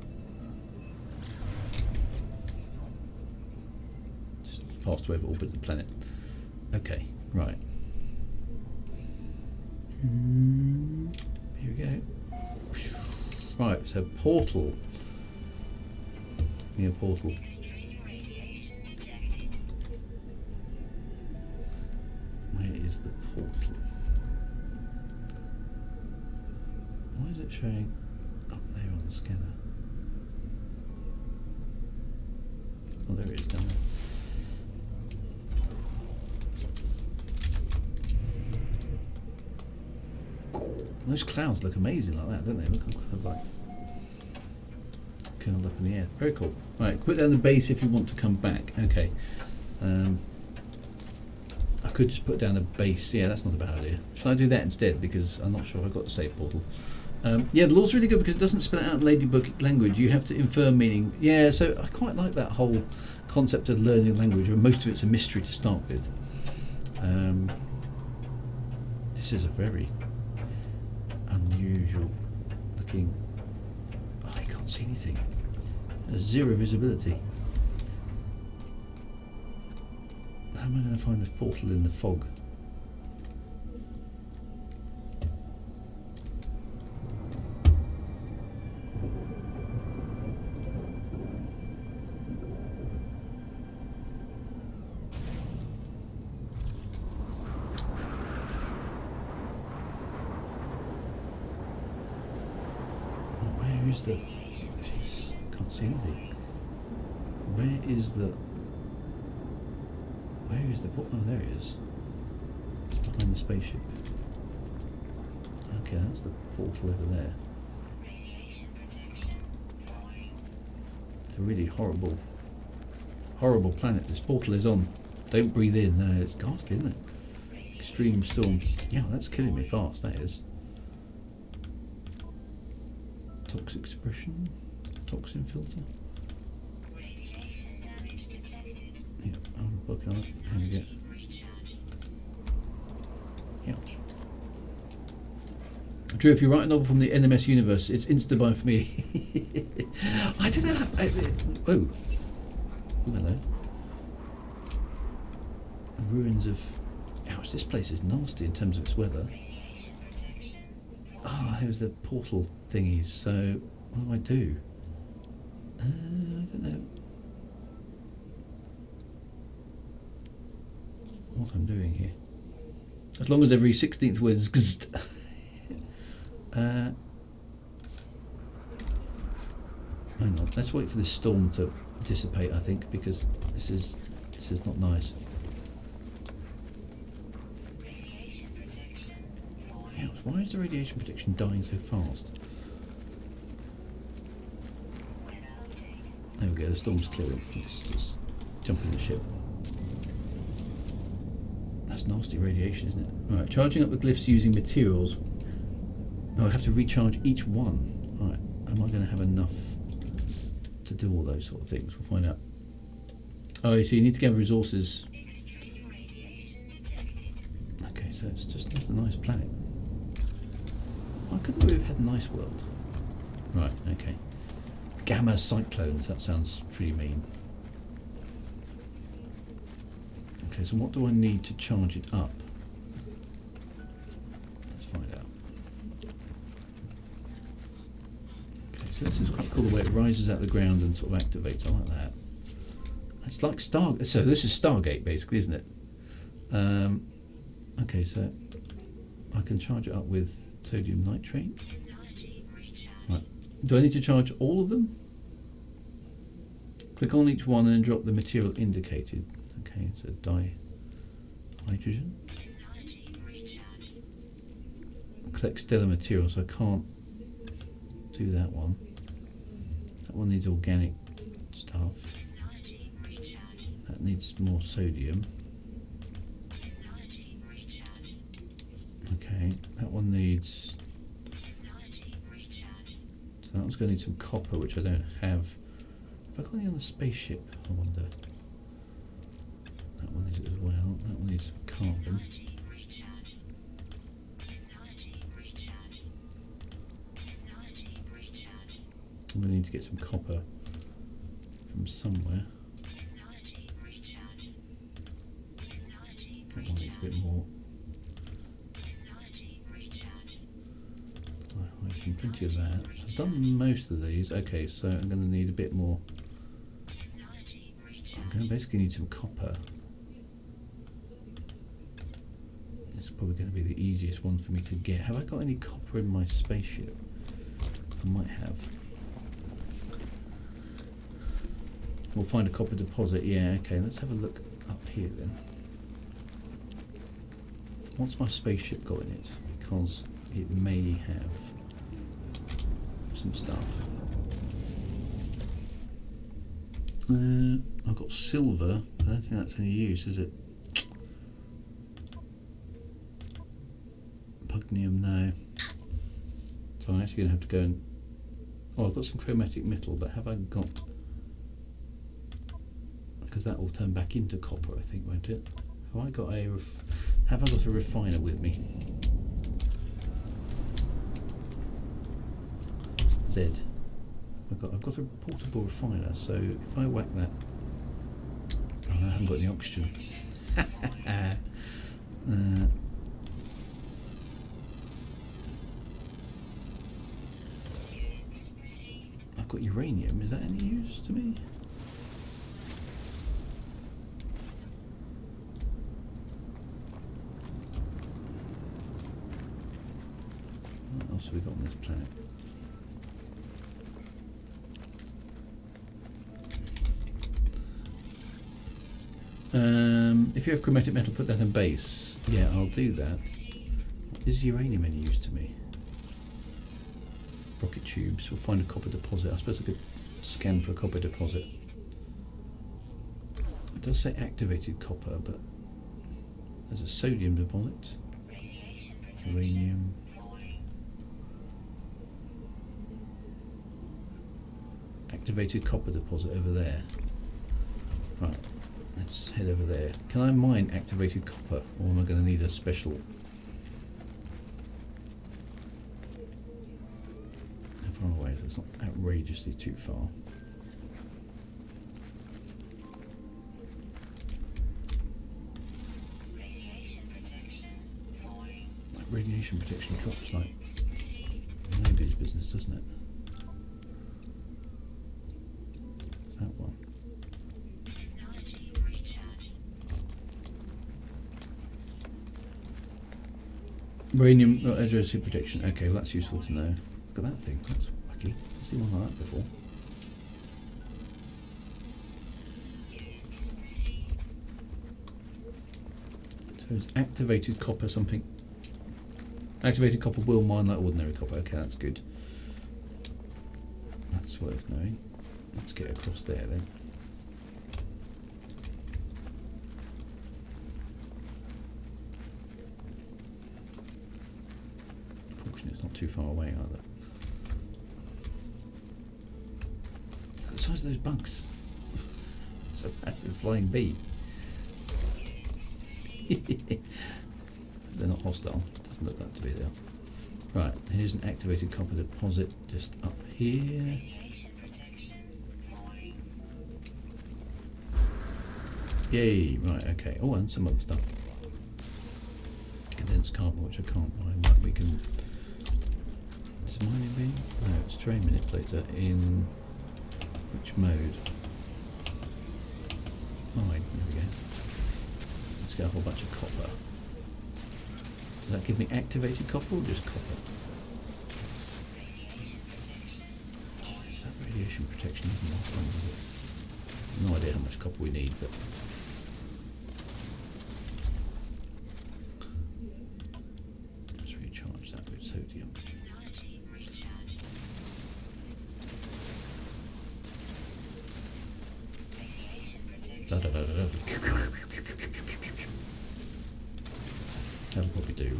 Just fast over orbit of the planet. Okay, right. Here we go. Right, so portal. Near portal. Extreme radiation detected. Where is the portal? Why is it showing up there on the scanner? Oh, there it is down there. Those clouds look amazing like that, don't they? Look kind of like curled up in the air. Very cool. Right, put down the base if you want to come back. Okay. I could just put down a base. Yeah, that's not a bad idea. Should I do that instead? Because I'm not sure I've got the save portal. Yeah, the law's really good because it doesn't spell it out in ladybug language. You have to infer meaning. Yeah, so I quite like that whole concept of learning language, where most of it's a mystery to start with. This is a very unusual looking. Oh, I can't see anything. There's zero visibility. How am I going to find this portal in the fog? Where is the... Jeez, can't see anything. Where is the... Where is the portal? Oh, there it is. It's behind the spaceship. Okay, that's the portal over there. Radiation protection falling. It's a really horrible planet this portal is on. Don't breathe in. No, it's ghastly, isn't it? Extreme storm. Yeah, well, that's killing me fast, that is. Toxic suppression. Toxin filter. Radiation damage detected. Yeah, I'm looking at it. Here we go. Recharging. Ouch. Drew, if you write a novel from the NMS universe, it's insta-buy for me. I don't know. Whoa. Oh, hello. The ruins of... Ouch, this place is nasty in terms of its weather. Radiation protection. Ah, here's the portal thingies. So, what do? I don't know what I'm doing here. As long as every 16th word is gzzt. Hang on, let's wait for this storm to dissipate, I think, because this is not nice. Radiation protection falling. Ouch, why is the radiation protection dying so fast? Weather update. There we go, the storm's clearing. Let's just jump in the ship. That's nasty radiation, isn't it? Right, charging up the glyphs using materials. No, I have to recharge each one. Right, am I going to have enough to do all those sort of things? We'll find out. Oh, so you need to gather resources. Extreme radiation detected. Okay, so it's just not a nice planet. Why couldn't we have had a nice world? Right, okay. Gamma cyclones, that sounds pretty mean. Okay, so what do I need to charge it up? Let's find out. Okay, so this is quite cool the way it rises out of the ground and sort of activates. I like that. It's like Stargate. So this is Stargate basically, isn't it? Okay, so I can charge it up with sodium nitrate. Technology recharge. Right. Do I need to charge all of them? Click on each one and drop the material indicated. Okay, so dihydrogen. Technology collect stellar materials, so I can't do that one. That one needs organic stuff. Technology recharging. That needs more sodium. Technology recharging. Okay, that one needs... Technology recharging. So that one's going to need some copper, which I don't have. Have I got any on the spaceship? I wonder. That one needs it as well. That one needs some carbon. Technology recharging. Technology recharging. Technology recharging. I'm going to need to get some copper from somewhere. Technology recharging. Technology That one needs a bit recharging. more. Technology recharging. I can plenty of that. I've done most of these. Okay, so I'm going to need a bit more. Technology I'm recharging. going to basically need some copper. This is probably going to be the easiest one for me to get. Have I got any copper in my spaceship? I might have. We'll find a copper deposit. Yeah, okay, let's have a look up here then. What's my spaceship got in it? Because it may have some stuff. I've got silver. I don't think that's any use, is it? Pugnium, no. So I'm actually going to have to go and... Oh, I've got some chromatic metal, but have I got... Because that will turn back into copper, I think, won't it? Have I got a... Have I got a refiner with me? Z. I've got a portable refiner, so if I whack that... Oh, no, I haven't got any oxygen. I've got uranium. Is that any use to me? What else have we got on this planet? If you have chromatic metal, put that in base. Yeah, I'll do that. Is uranium any use to me? Rocket tubes. We'll find a copper deposit. I suppose I could scan for a copper deposit. It does say activated copper, but there's a sodium deposit. Radiation protection. Uranium. Falling. Activated copper deposit over there. Right, let's head over there. Can I mine activated copper, or am I going to need a special? How far away is it? It's not outrageously too far. Radiation protection. Falling. That radiation protection drops like nobody's business, doesn't it? It's that one. Technology recharging. Uranium radiation protection. Okay, well that's useful to know. Look at that thing. That's wacky. I've seen one like that before. So it's activated copper something. Activated copper will mine like ordinary copper. Okay, that's good. That's worth knowing. Let's get across there then. Fortunately, it's not too far away either. Look at the size of those bugs. It's a massive flying bee. They're not hostile. Doesn't look like to be there. Right, here's an activated copper deposit just up here. Radiation protection. Falling. Yay, right, okay. Oh, and some other stuff. Condensed carbon, which I can't buy, but we can... Is it mining being? No, it's terrain manipulator in... Which mode? Mine, there we go. Let's get a whole bunch of copper. Does that give me activated copper or just copper? Jeez, that radiation protection isn't that fun, is it? No idea how much copper we need, but... Let's recharge that with sodium.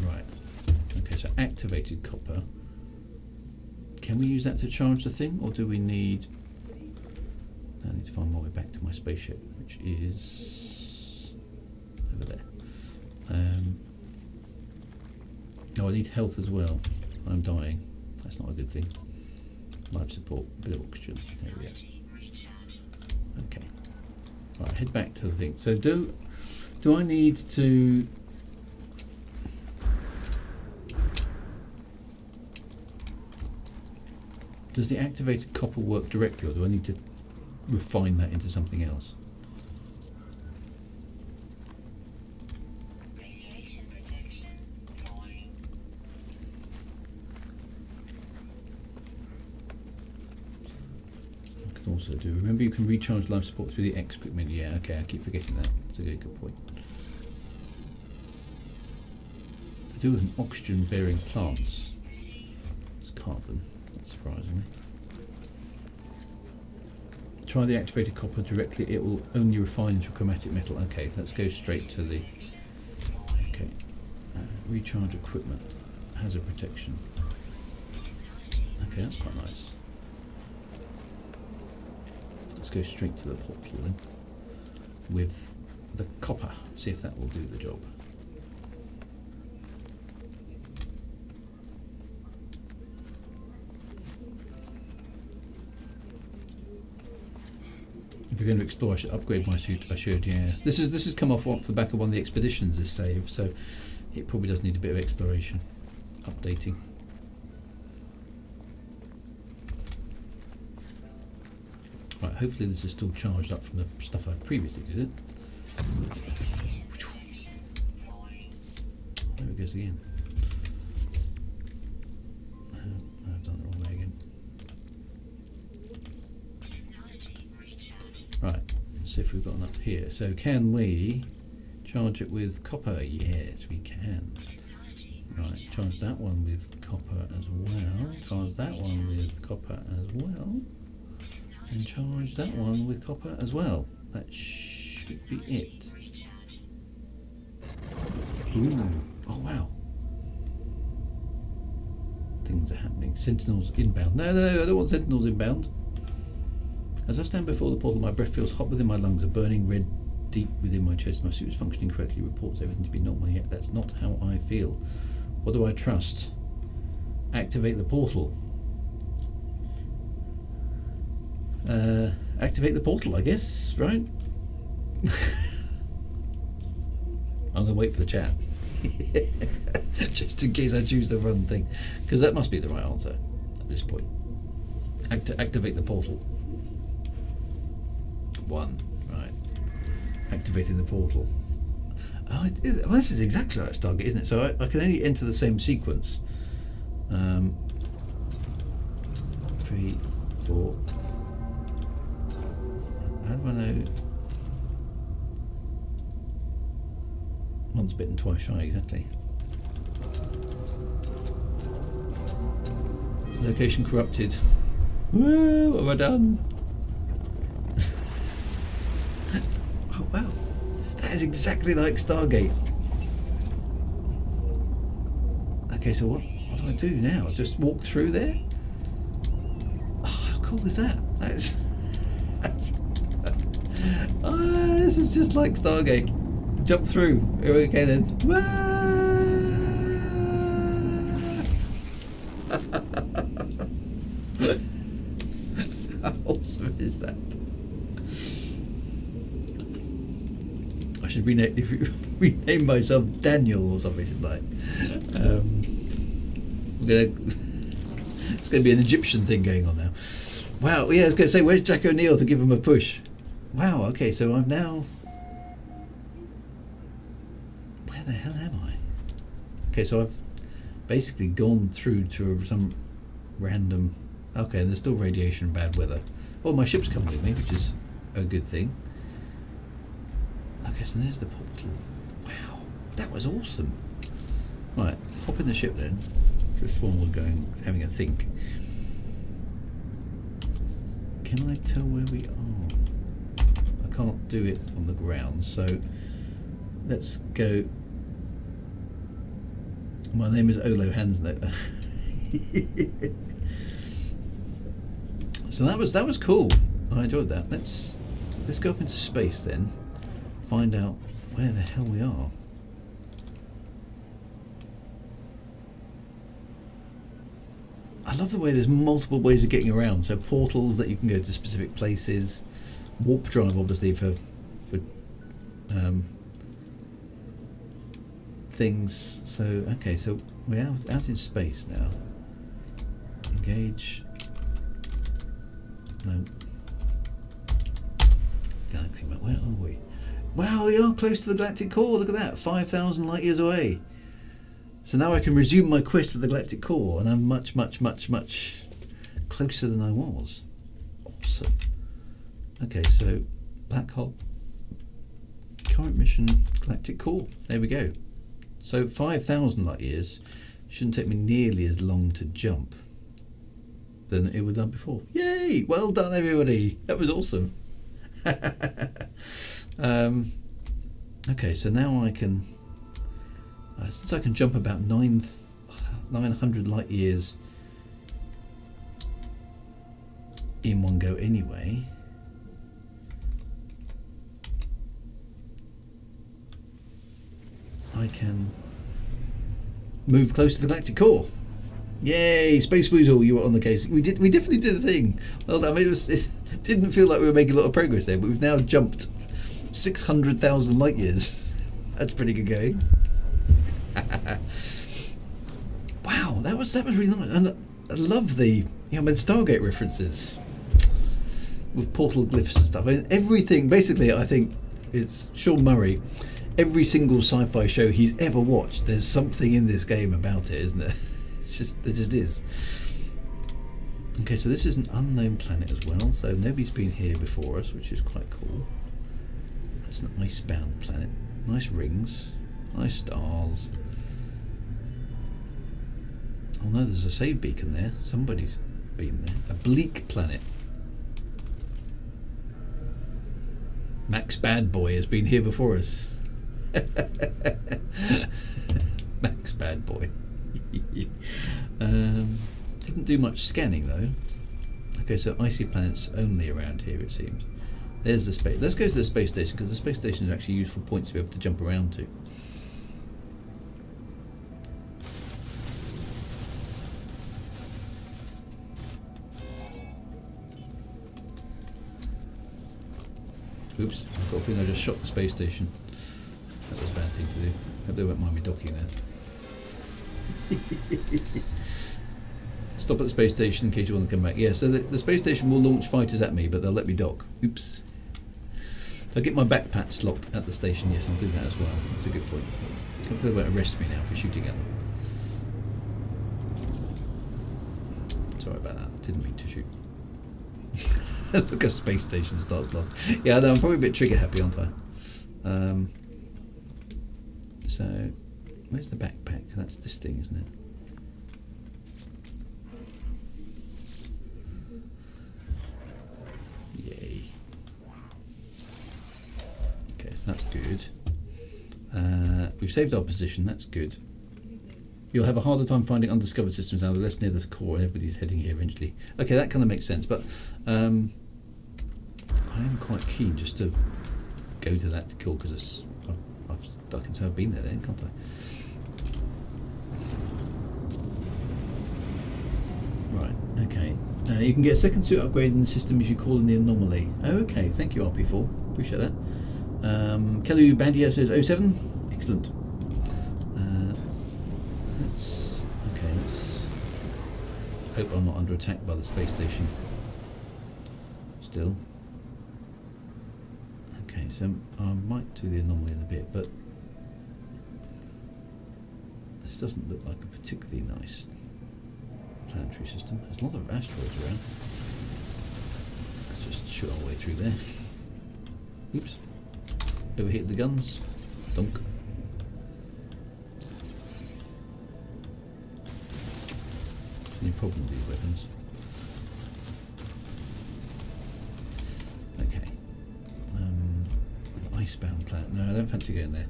Right. Okay, so activated copper. Can we use that to charge the thing, or do we need... I need to find my way back to my spaceship, which is over there. Oh, I need health as well. I'm dying. That's not a good thing. Life support, bit of oxygen. There we go. Okay. Right, head back to the thing. So do I need to... Does the activated copper work directly, or do I need to refine that into something else? Radiation protection. Falling. I can also do... Remember, you can recharge life support through the X equipment. Yeah, okay, I keep forgetting that. That's a good point. I do with an oxygen-bearing plants. It's carbon, not surprisingly. Try the activated copper directly. It will only refine into chromatic metal. Okay, let's go straight to the... Okay. Recharge equipment. Hazard protection. Okay, that's quite nice. Let's go straight to the portal then. With the copper. See if that will do the job. If you're going to explore, I should upgrade my suit. I should, yeah. This has come off the back of one of the expeditions, this save, so it probably does need a bit of exploration, updating. Right, hopefully this is still charged up from the stuff I previously did it. There it goes again. I've done it the wrong way again. Right, let's see if we've got enough here. So can we charge it with copper? Yes, we can. Right, charge that one with copper as well. Charge that one with copper as well. And charge that one with copper as well. That should be it. Ooh, oh wow. Things are happening. Sentinels inbound. No, I don't want sentinels inbound. As I stand before the portal, my breath feels hot within my lungs, a burning red deep within my chest. My suit is functioning correctly, reports everything to be normal, yet that's not how I feel. What do I trust? Activate the portal. Activate the portal, I guess, right? I'm going to wait for the chat. Just in case I choose the wrong thing. Because that must be the right answer at this point. Activate the portal. 1. Right. Activating the portal. Oh, well, this is exactly like Stargate, isn't it? So I can only enter the same sequence. 3, 4. How do I know? Once bitten, twice shy, exactly. Location corrupted. Woo, what have I done? Oh wow, that is exactly like Stargate. Okay, so what do I do now? Just walk through there? Oh, how cool is that? That's this is just like Stargate. Jump through. Okay then. How awesome is that? I should rename myself Daniel or something, shouldn't I? It's going to be an Egyptian thing going on now. Wow, yeah, I was going to say, where's Jack O'Neill to give him a push? Wow, okay, so I'm now... Where the hell am I? Okay, so I've basically gone through to some random... Okay, and there's still radiation and bad weather. Oh, my ship's coming with me, which is a good thing. Okay, so there's the portal. Wow, that was awesome. Right, hop in the ship then. Just while we're going, having a think. Can I tell where we are? I can't do it on the ground, so let's go My name is Olo Hansnote. So that was cool. I enjoyed that. Let's go up into space then. Find out where the hell we are. I love the way there's multiple ways of getting around. So portals that you can go to specific places. Warp drive, obviously, for things. So okay, so we're out in space now. Engage. No. Galaxy map. Where are we? Wow, we are close to the galactic core. Look at that, 5,000 light years away. So now I can resume my quest for the galactic core, and I'm much, much, much, much closer than I was. Awesome. Okay, so black hole. Current mission, galactic core. There we go. So 5,000 light years shouldn't take me nearly as long to jump than it would have done before. Yay! Well done, everybody. That was awesome. Okay, so now I can, since I can jump about 900 light years in one go anyway, I can move close to the galactic core. Yay, Space Weasel, you were on the case. We definitely did a thing. Well, I mean, it didn't feel like we were making a lot of progress there, but we've now jumped 600,000 light years. That's pretty good going. Wow, that was really nice. And I love the Stargate references with portal glyphs and stuff. I mean, everything, basically, I think it's Sean Murray. Every single sci-fi show he's ever watched, there's something in this game about it, isn't there? There just is. Okay, so this is an unknown planet as well, so nobody's been here before us, which is quite cool. It's an ice-bound planet. Nice rings, nice stars. Oh no, there's a save beacon there. Somebody's been there. A bleak planet. Max Bad Boy has been here before us. Max Bad Boy. Didn't do much scanning though. Okay, so icy planets only around here, it seems. There's the space. Let's go to the space station, because the space station is actually useful points to be able to jump around to. Oops, I've got a feeling I just shot the space station. That was a bad thing to do. Hope they won't mind me docking there. Stop at the space station in case you want to come back. Yeah, so the space station will launch fighters at me, but they'll let me dock. Oops. So I get my backpacks locked at the station. Yes, I'll do that as well. That's a good point. Hopefully they won't arrest me now for shooting at them. Sorry about that. Didn't mean to shoot. Look, a space station starts blasting. Yeah, no, I'm probably a bit trigger happy, aren't I? So, where's the backpack? That's this thing, isn't it? Yay. Okay, so that's good. We've saved our position, that's good. You'll have a harder time finding undiscovered systems now, the less near the core, and everybody's heading here eventually. Okay, that kind of makes sense, but I am quite keen just to go to that core, because I can say I've been there then, can't I? Right, okay. You can get a second suit upgrade in the system if you call in the anomaly. Okay, thank you RP4, appreciate that. Kelly Bandia says 07, excellent. Let's hope I'm not under attack by the space station still. Okay, so I might do the anomaly in a bit, but this doesn't look like a particularly nice planetary system. There's a lot of asteroids around. Let's just shoot our way through there. Oops. Overhit the guns. Dunk. Any problem with these weapons? Okay. Icebound planet. No, I don't fancy going there.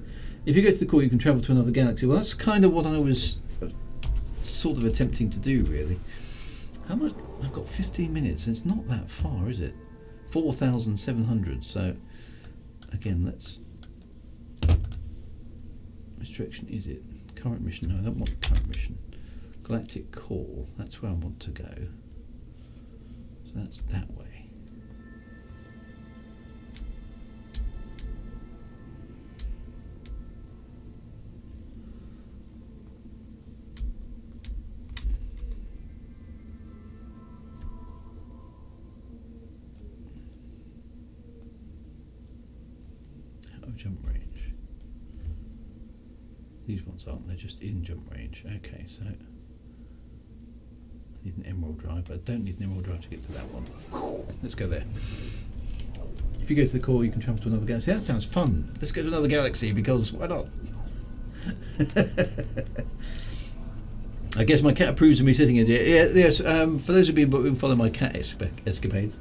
If you go to the core, you can travel to another galaxy. Well, that's kind of what I was sort of attempting to do, really. How much? I've got 15 minutes, and it's not that far, is it? 4,700. So, again, let's. Which direction is it? Current mission? No, I don't want current mission. Galactic core. That's where I want to go. So that's that way. Jump range. These ones aren't, they're just in jump range. Okay, so I need an emerald drive, but I don't need an emerald drive to get to that one. Let's go there. If you go to the core, you can travel to another galaxy. That sounds fun. Let's go to another galaxy, because why not? I guess my cat approves of me sitting in here. Yeah, yes. For those of you who follow my cat escapades,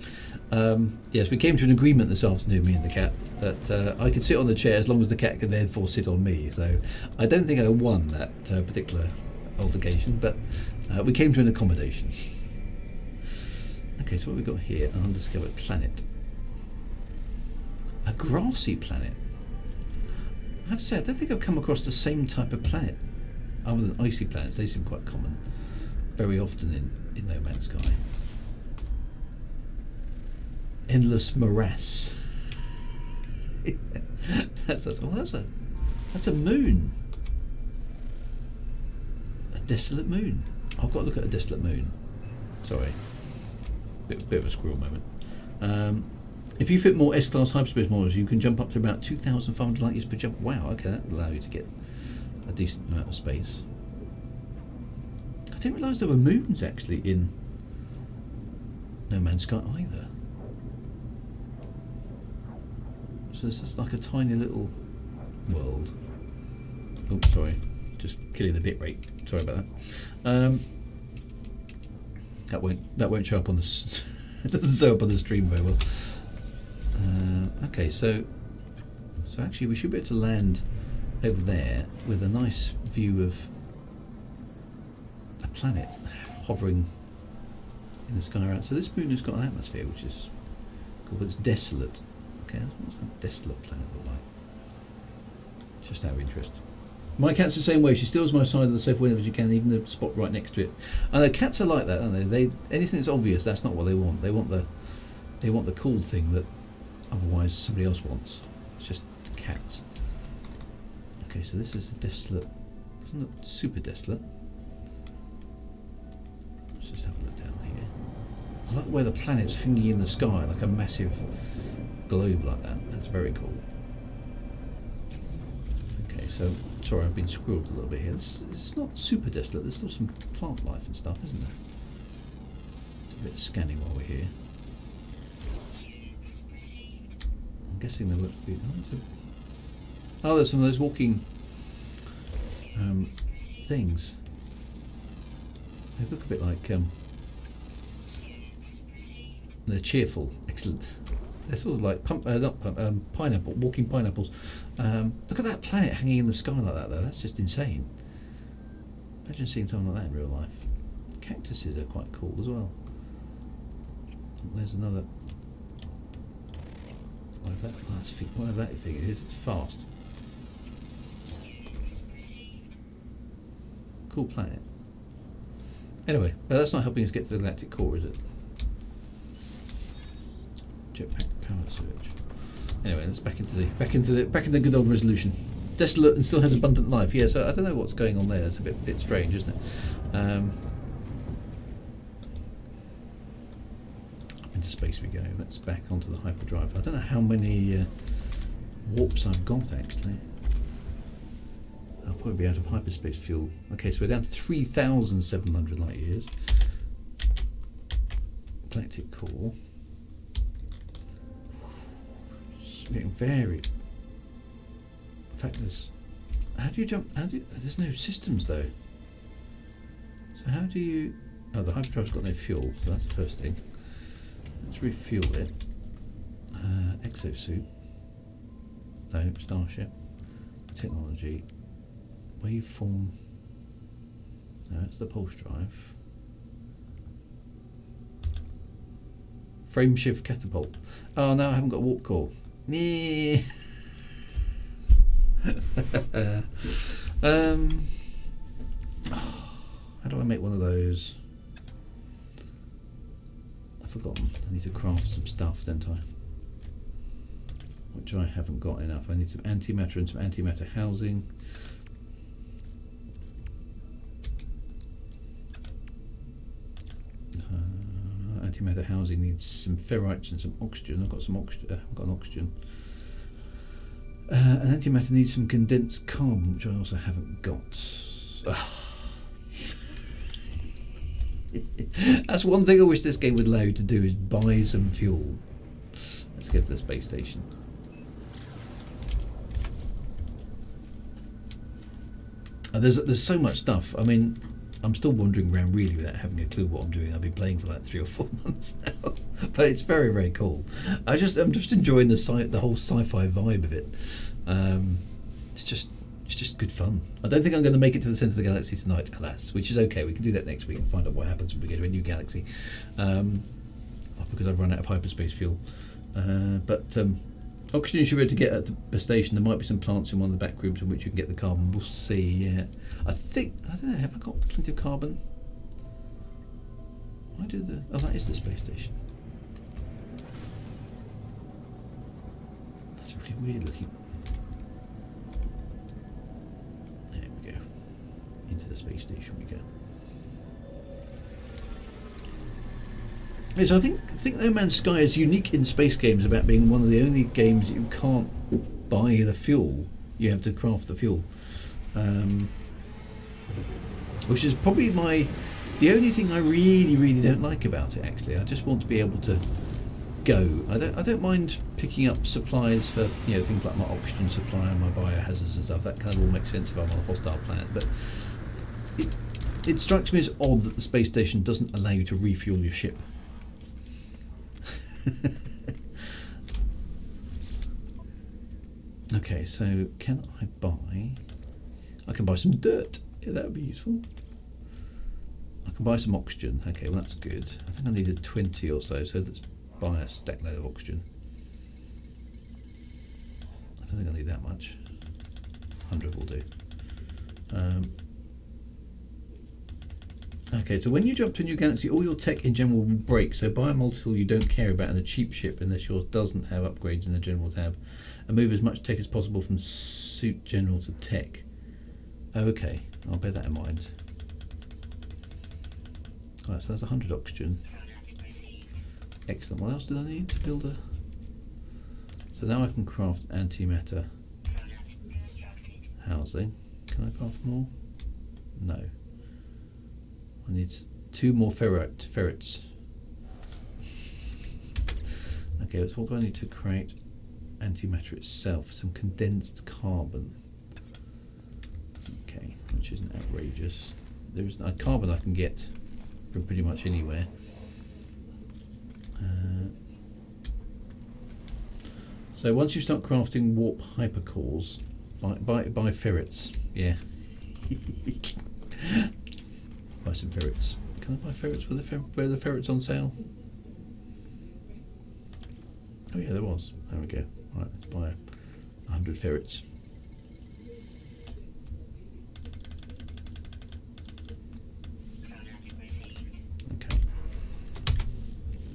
yes, we came to an agreement this afternoon, me and the cat, that I could sit on the chair as long as the cat could therefore sit on me. So I don't think I won that particular altercation, but we came to an accommodation. Okay, so what have we got here? An undiscovered planet. A grassy planet. I have to say, I don't think I've come across the same type of planet, other than icy planets. They seem quite common, very often in No Man's Sky. Endless morass. That's a moon. A desolate moon. I've got to look at a desolate moon. Sorry, bit of a squirrel moment. If you fit more S-class hyperspace modules, you can jump up to about 2,500 light years per jump. Wow, okay, that will allow you to get a decent amount of space. I didn't realise there were moons actually in No Man's Sky either. So this is like a tiny little world. Oh, sorry, just killing the bit rate. Sorry about that. That won't show up on the. It doesn't show up on the stream very well. Okay, so actually we should be able to land over there with a nice view of a planet hovering in the sky around. So this moon has got an atmosphere, which is cool, but it's desolate. Okay, what's that desolate planet look like? Just out of interest. My cat's the same way. She steals my side of the sofa whenever she can, even the spot right next to it. And the cats are like that, aren't they? Anything that's obvious, that's not what they want. They want the cool thing that otherwise somebody else wants. It's just cats. Okay, so this is a desolate. Doesn't look super desolate. Let's just have a look down here. I like the way the planet's hanging in the sky like a massive globe like that. That's very cool. Okay, so sorry, I've been squirreled a little bit here. It's not super desolate. There's still some plant life and stuff, isn't there? Do a bit of scanning while we're here. I'm guessing there would be. Oh, there's some of those walking things. They look a bit like. They're cheerful. Excellent. They're sort of like pineapple, walking pineapples. Look at that planet hanging in the sky like that, though. That's just insane. Imagine seeing something like that in real life. Cactuses are quite cool as well. There's another. Whatever that thing is, it's fast. Cool planet. Anyway, that's not helping us get to the galactic core, is it? Jetpack power surge. Anyway, let's back into the good old resolution. Desolate and still has abundant life. Yeah, so I don't know what's going on there. It's a bit strange, isn't it? Up into space we go. Let's back onto the hyperdrive. I don't know how many warps I've got actually. I'll probably be out of hyperspace fuel. Okay, so we're down to 3,700 light years. Galactic core. Getting varied. In fact, how do you jump? There's no systems though. So how do you? Oh, the hyperdrive's got no fuel, so that's the first thing. Let's refuel it. Exosuit. No, starship. Technology. Waveform. No. That's the pulse drive. Frame shift catapult. Oh no, I haven't got a warp core. Nee. How do I make one of those? I've forgotten. I need to craft some stuff, don't I? Which I haven't got enough. I need some antimatter and some antimatter housing. Antimatter housing needs some ferrites and some oxygen. I've got some oxygen. I've got an oxygen. An antimatter needs some condensed carbon, which I also haven't got. That's one thing I wish this game would allow you to do, is buy some fuel. Let's go to the space station. There's so much stuff. I mean, I'm still wandering around really without having a clue what I'm doing. I've been playing for like 3 or 4 months now, but it's very, very cool. I'm just enjoying the whole sci-fi vibe of it. It's just good fun. I don't think I'm going to make it to the centre of the galaxy tonight, alas, which is okay. We can do that next week and find out what happens when we go to a new galaxy, because I've run out of hyperspace fuel. But oxygen you should be able to get at the station. There might be some plants in one of the back rooms in which you can get the carbon. We'll see. Yeah, I don't know. Have I got plenty of carbon? Why do the? Oh, that is the space station. That's really weird looking. There we go. Into the space station we go. Yes, I think No Man's Sky is unique in space games about being one of the only games you can't buy the fuel. You have to craft the fuel, which is probably the only thing I really don't like about it. Actually, I just want to be able to go. I don't mind picking up supplies for things like my oxygen supply and my biohazards and stuff. That kind of all makes sense if I'm on a hostile planet, but it strikes me as odd that the space station doesn't allow you to refuel your ship. Okay, so can I buy? I can buy some dirt. Yeah, that would be useful. I can buy some oxygen. Okay, well that's good. I think I needed 20 or so, so let's buy a stack load of oxygen. I don't think I need that much. 100 will do. Okay, so when you jump to a new galaxy, all your tech in general will break. So buy a multi-tool you don't care about in a cheap ship unless yours doesn't have upgrades in the general tab. And move as much tech as possible from suit general to tech. Okay, I'll bear that in mind. Alright, so that's 100 oxygen. Excellent. What else did I need to build a... So now I can craft antimatter housing. Can I craft more? No. I need 2 more ferrets. Okay, so what do I need to create antimatter itself? Some condensed carbon. Okay, which isn't outrageous. There is carbon I can get from pretty much anywhere. So once you start crafting warp hypercores, buy ferrets. Yeah. Buy some ferrets. Can I buy ferrets? Were the ferrets on sale? Oh yeah, there was. There we go. Right, let's buy 100 ferrets. Okay.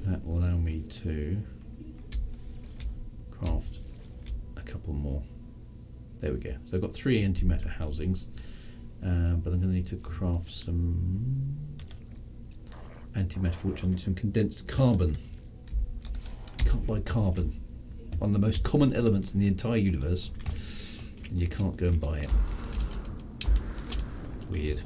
That will allow me to craft a couple more. There we go. So I've got 3 antimatter housings. But I'm going to need to craft some antimatter, for which I need some condensed carbon. You can't buy carbon. One of the most common elements in the entire universe, and you can't go and buy it. Weird.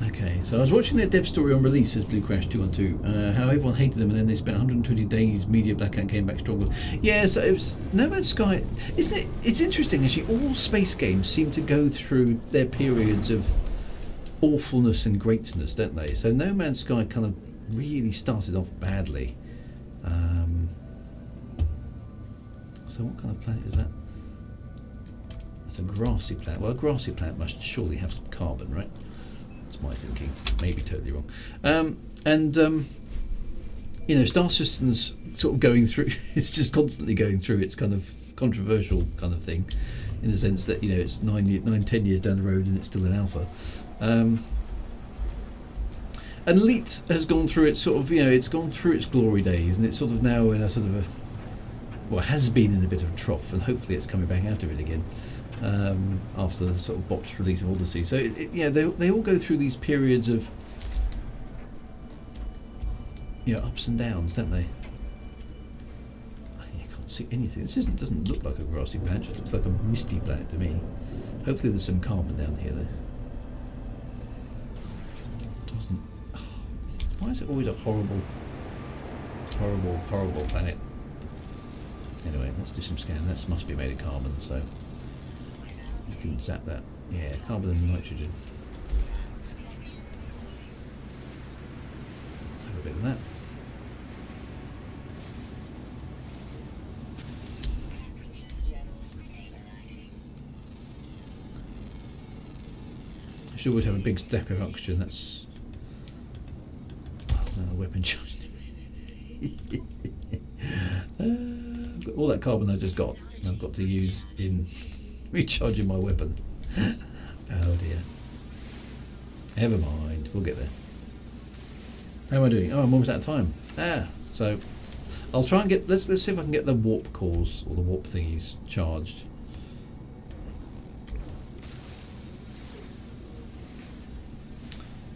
Okay, so I was watching their dev story on release as Blue Crash 212, how everyone hated them and then they spent 120 days media blackout and came back stronger. Yeah, so it was No Man's Sky, isn't it? It's interesting actually, all space games seem to go through their periods of awfulness and greatness, don't they? So No Man's Sky kind of really started off badly. So what kind of planet is that? It's a grassy plant. Well, a grassy plant must surely have some carbon, right? That's my thinking. Maybe totally wrong. Star System's sort of going through. It's just constantly going through its kind of controversial kind of thing, in the sense that it's 10 years down the road and it's still an alpha. And Elite has gone through its sort of, it's gone through its glory days, and it's sort of now in a sort of has been in a bit of a trough, and hopefully it's coming back out of it again after the sort of botched release of Odyssey. So they all go through these periods of ups and downs, don't they? You can't see anything. This doesn't look like a grassy patch. It looks like a misty planet to me. Hopefully there's some carbon down here though. Doesn't. Why is it always a horrible planet? Anyway, let's do some scanning. That must be made of carbon, so you can zap that. Yeah, carbon and nitrogen. Let's have a bit of that. I should always have a big stack of oxygen. That's another weapon charge. All that carbon I just got, I've got to use in recharging my weapon. Oh dear. Never mind, we'll get there. How am I doing? Oh, I'm almost out of time. So I'll try and get. Let's see if I can get the warp cores or the warp thingies charged.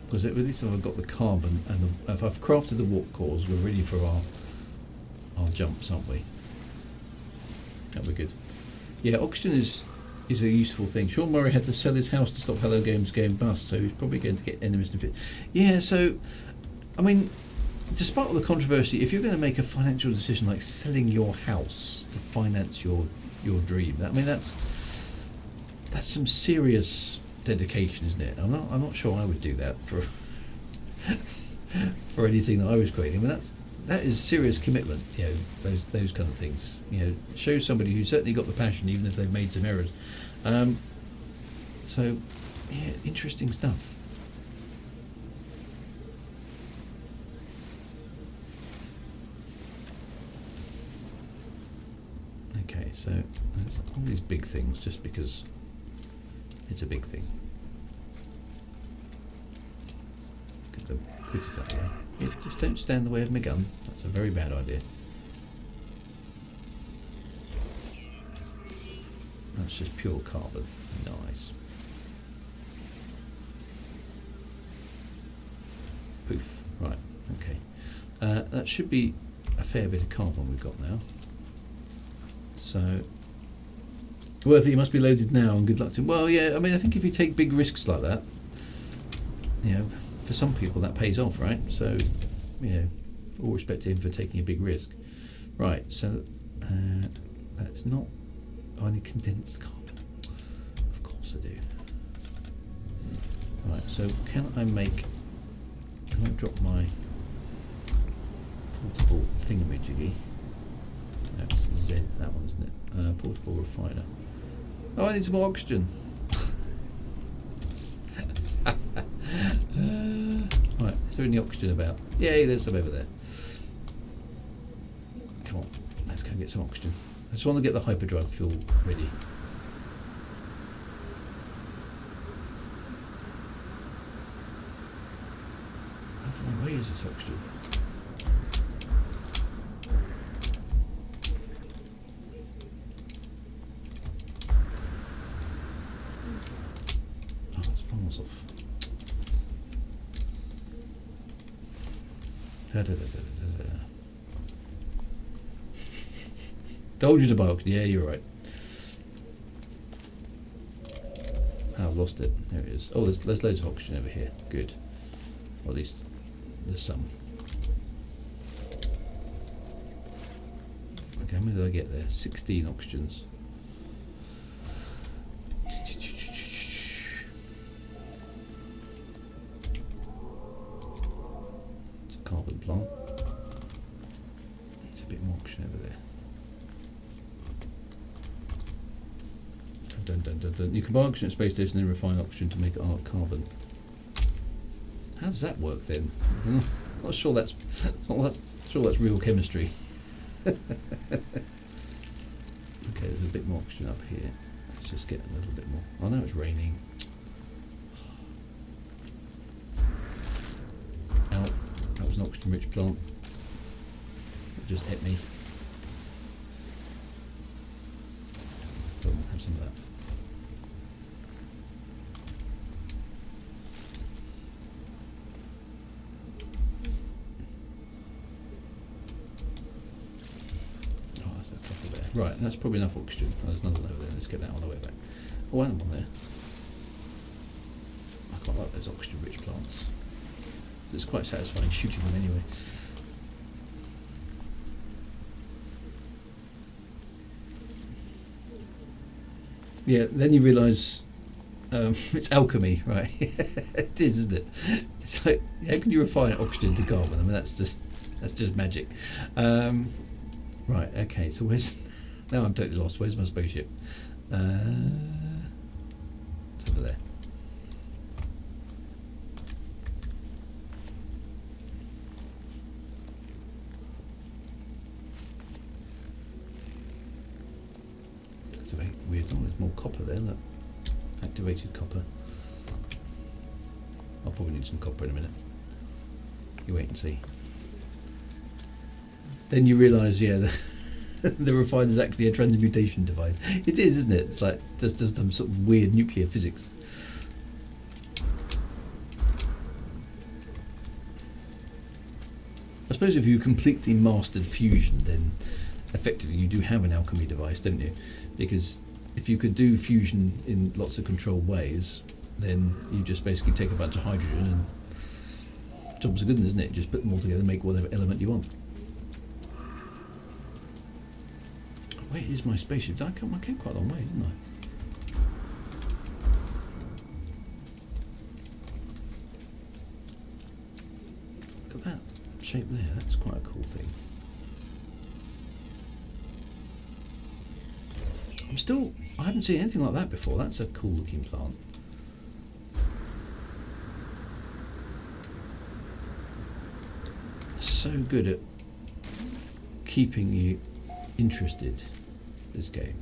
Because at least if I've got the carbon and if I've crafted the warp cores, we're ready for our jumps, aren't we? That'll be good. Yeah, oxygen is a useful thing. Sean Murray had to sell his house to stop Hello Games going bust, so he's probably going to get enemies in fit. Yeah, so I mean, despite all the controversy, if you're going to make a financial decision like selling your house to finance your dream, that's some serious dedication, isn't it? I'm not sure I would do that for for anything that I was creating. That is serious commitment, those kind of things. Shows somebody who's certainly got the passion, even if they've made some errors. So, yeah, interesting stuff. Okay, so there's all these big things just because it's a big thing. Get the critters out of the way. Yeah, just don't stand in the way of my gun. That's a very bad idea. That's just pure carbon. Nice. Poof. Right, okay. That should be a fair bit of carbon we've got now. So, Worthy, you must be loaded now, and good luck to him. Well, yeah, I mean, I think if you take big risks like that, for some people that pays off, right? So, all respect to him for taking a big risk. Right, so that's not. I need condensed carbon. Of course I do. Right, so can I drop my portable thingamajiggy? No, it's Z, that one, isn't it? Portable refiner. Oh, I need some more oxygen. Right, is there any oxygen about? Yay, there's some over there. Come on, let's go and get some oxygen. I just want to get the hyperdrive fuel ready. How far away is this oxygen? Oh, it's miles off. Told you to buy oxygen. Yeah, you're right. I've lost it. There it is. Oh, there's loads of oxygen over here. Good. Or at least there's some. Okay, how many did I get there? 16 oxygens. It's a carbon plant. It's a bit more oxygen over there. Dun, dun, dun, dun. You combine oxygen at space station and refine oxygen to make carbon. How does that work then? Not sure that's real chemistry. Okay, there's a bit more oxygen up here. Let's just get a little bit more. Oh, now it's raining. Ow, that was an oxygen-rich plant. It just ate me. Have some of that. Oh, that's that couple there. Right, that's probably enough oxygen. Oh, there's another one over there. Let's get that on the way back. Oh, and one there. I quite like those oxygen-rich plants. It's quite satisfying shooting them anyway. Yeah, then you realise it's alchemy, right? It is, isn't it? It's like, how can you refine oxygen to carbon? I mean, that's just magic. Right, okay, so where's... Now I'm totally lost. Where's my spaceship? It's over there. It's a very weird. Oh, there's more copper there. Look, activated copper. I'll probably need some copper in a minute. You wait and see. Then you realise, yeah, the refiner is actually a transmutation device. It is, isn't it? It's like just some sort of weird nuclear physics. I suppose if you completely mastered fusion, then effectively you do have an alchemy device, don't you? Because if you could do fusion in lots of controlled ways, then you just basically take a bunch of hydrogen and jobs are good, isn't it? Just put them all together and make whatever element you want. Where is my spaceship? I came quite a long way, didn't I? Look at that shape there. That's quite a cool thing. I haven't seen anything like that before. That's a cool looking plant. So good at keeping you interested, this game.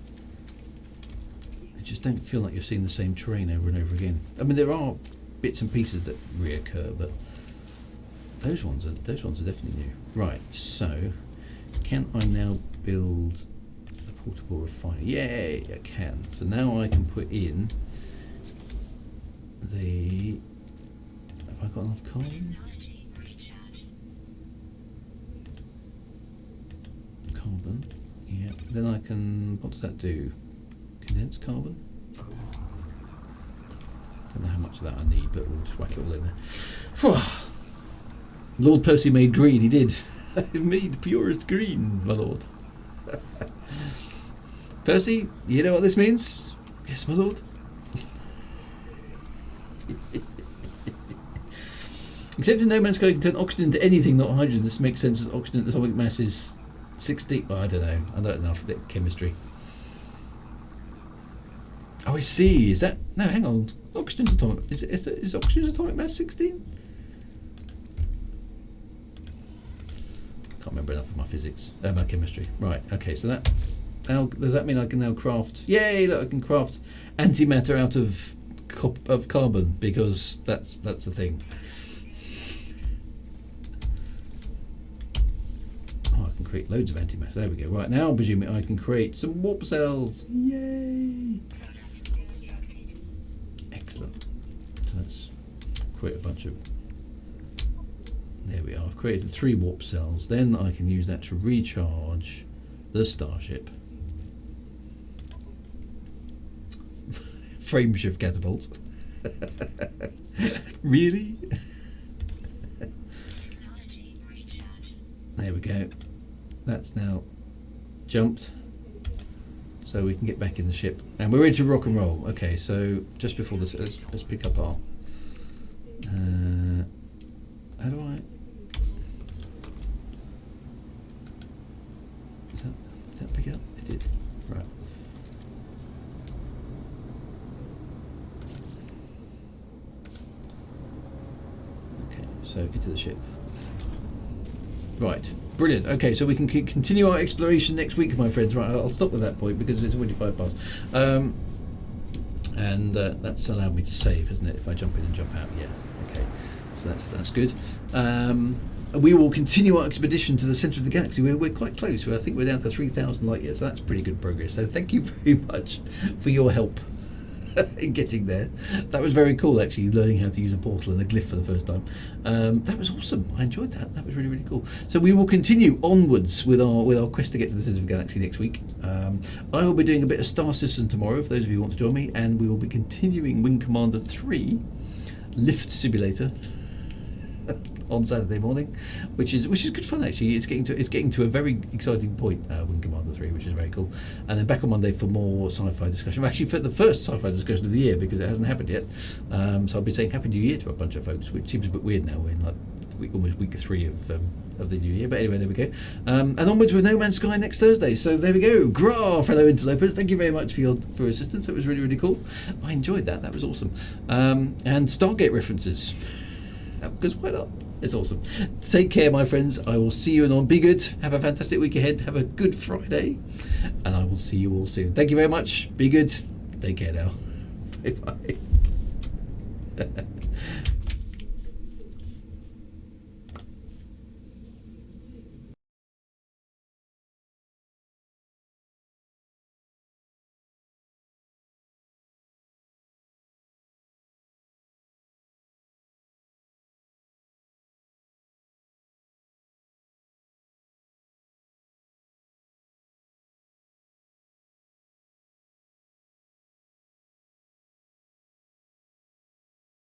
You just don't feel like you're seeing the same terrain over and over again. I mean, there are bits and pieces that reoccur, but those ones are definitely new. Right, so can I now build a portable refiner? Yay, I can. So now I can put in the... Have I got enough carbon? Carbon. Yeah. Then I can... What does that do? Condensed carbon? Don't know how much of that I need, but we'll just whack it all in there. Lord Percy made green, he did. I've made purest green, my lord. Percy, you know what this means? Yes, my lord. Except in No Man's Sky, you can turn oxygen into anything, not hydrogen. This makes sense as oxygen atomic mass is 60. Well, I don't know. I don't know enough of chemistry. Oh, I see. Is that... No, hang on. Oxygen's atomic... Is oxygen's atomic mass 16? Can't remember enough of my physics. My chemistry. Right, okay, so that... Now, does that mean I can now craft... Yay, look, I can craft antimatter out of carbon, because that's the thing. Oh, I can create loads of antimatter. There we go. Right, now presumably I can create some warp cells. Yay! Excellent. So let's create a bunch of... There we are. I've created 3 warp cells. Then I can use that to recharge the starship. Frameshift catapult. Really? There we go. That's now jumped. So we can get back in the ship. And we're ready to rock and roll. Okay, so just before this, let's pick up our... how do I... Did that pick up? It did. Right. So into the ship. Right, brilliant. Okay, so we can continue our exploration next week, my friends. Right, I'll stop at that point because it's already 5 past. And that's allowed me to save, hasn't it? If I jump in and jump out, yeah. Okay, so that's good. We will continue our expedition to the centre of the galaxy. We're quite close. I think we're down to 3,000 light years, so that's pretty good progress. So thank you very much for your help in getting there. That was very cool, actually, learning how to use a portal and a glyph for the first time. That was awesome. I enjoyed that. That was really, really cool. So we will continue onwards with our quest to get to the centre of the galaxy next week. I will be doing a bit of Star System tomorrow, for those of you who want to join me, and we will be continuing Wing Commander 3 Lift Simulator on Saturday morning, which is good fun, actually. It's getting to a very exciting point, Wing Commander 3, which is very cool. And then back on Monday for more sci-fi discussion. Actually, for the first sci-fi discussion of the year, because it hasn't happened yet. So I'll be saying Happy New Year to a bunch of folks, which seems a bit weird now. We're in like almost week 3 of the new year. But anyway, there we go. And onwards with No Man's Sky next Thursday. So there we go. Gra, fellow interlopers. Thank you very much for your assistance. It was really, really cool. I enjoyed that. That was awesome. And Stargate references. Because why not? It's awesome. Take care, my friends. I will see you anon. Be good. Have a fantastic week ahead. Have a good Friday. And I will see you all soon. Thank you very much. Be good. Take care now. Bye-bye.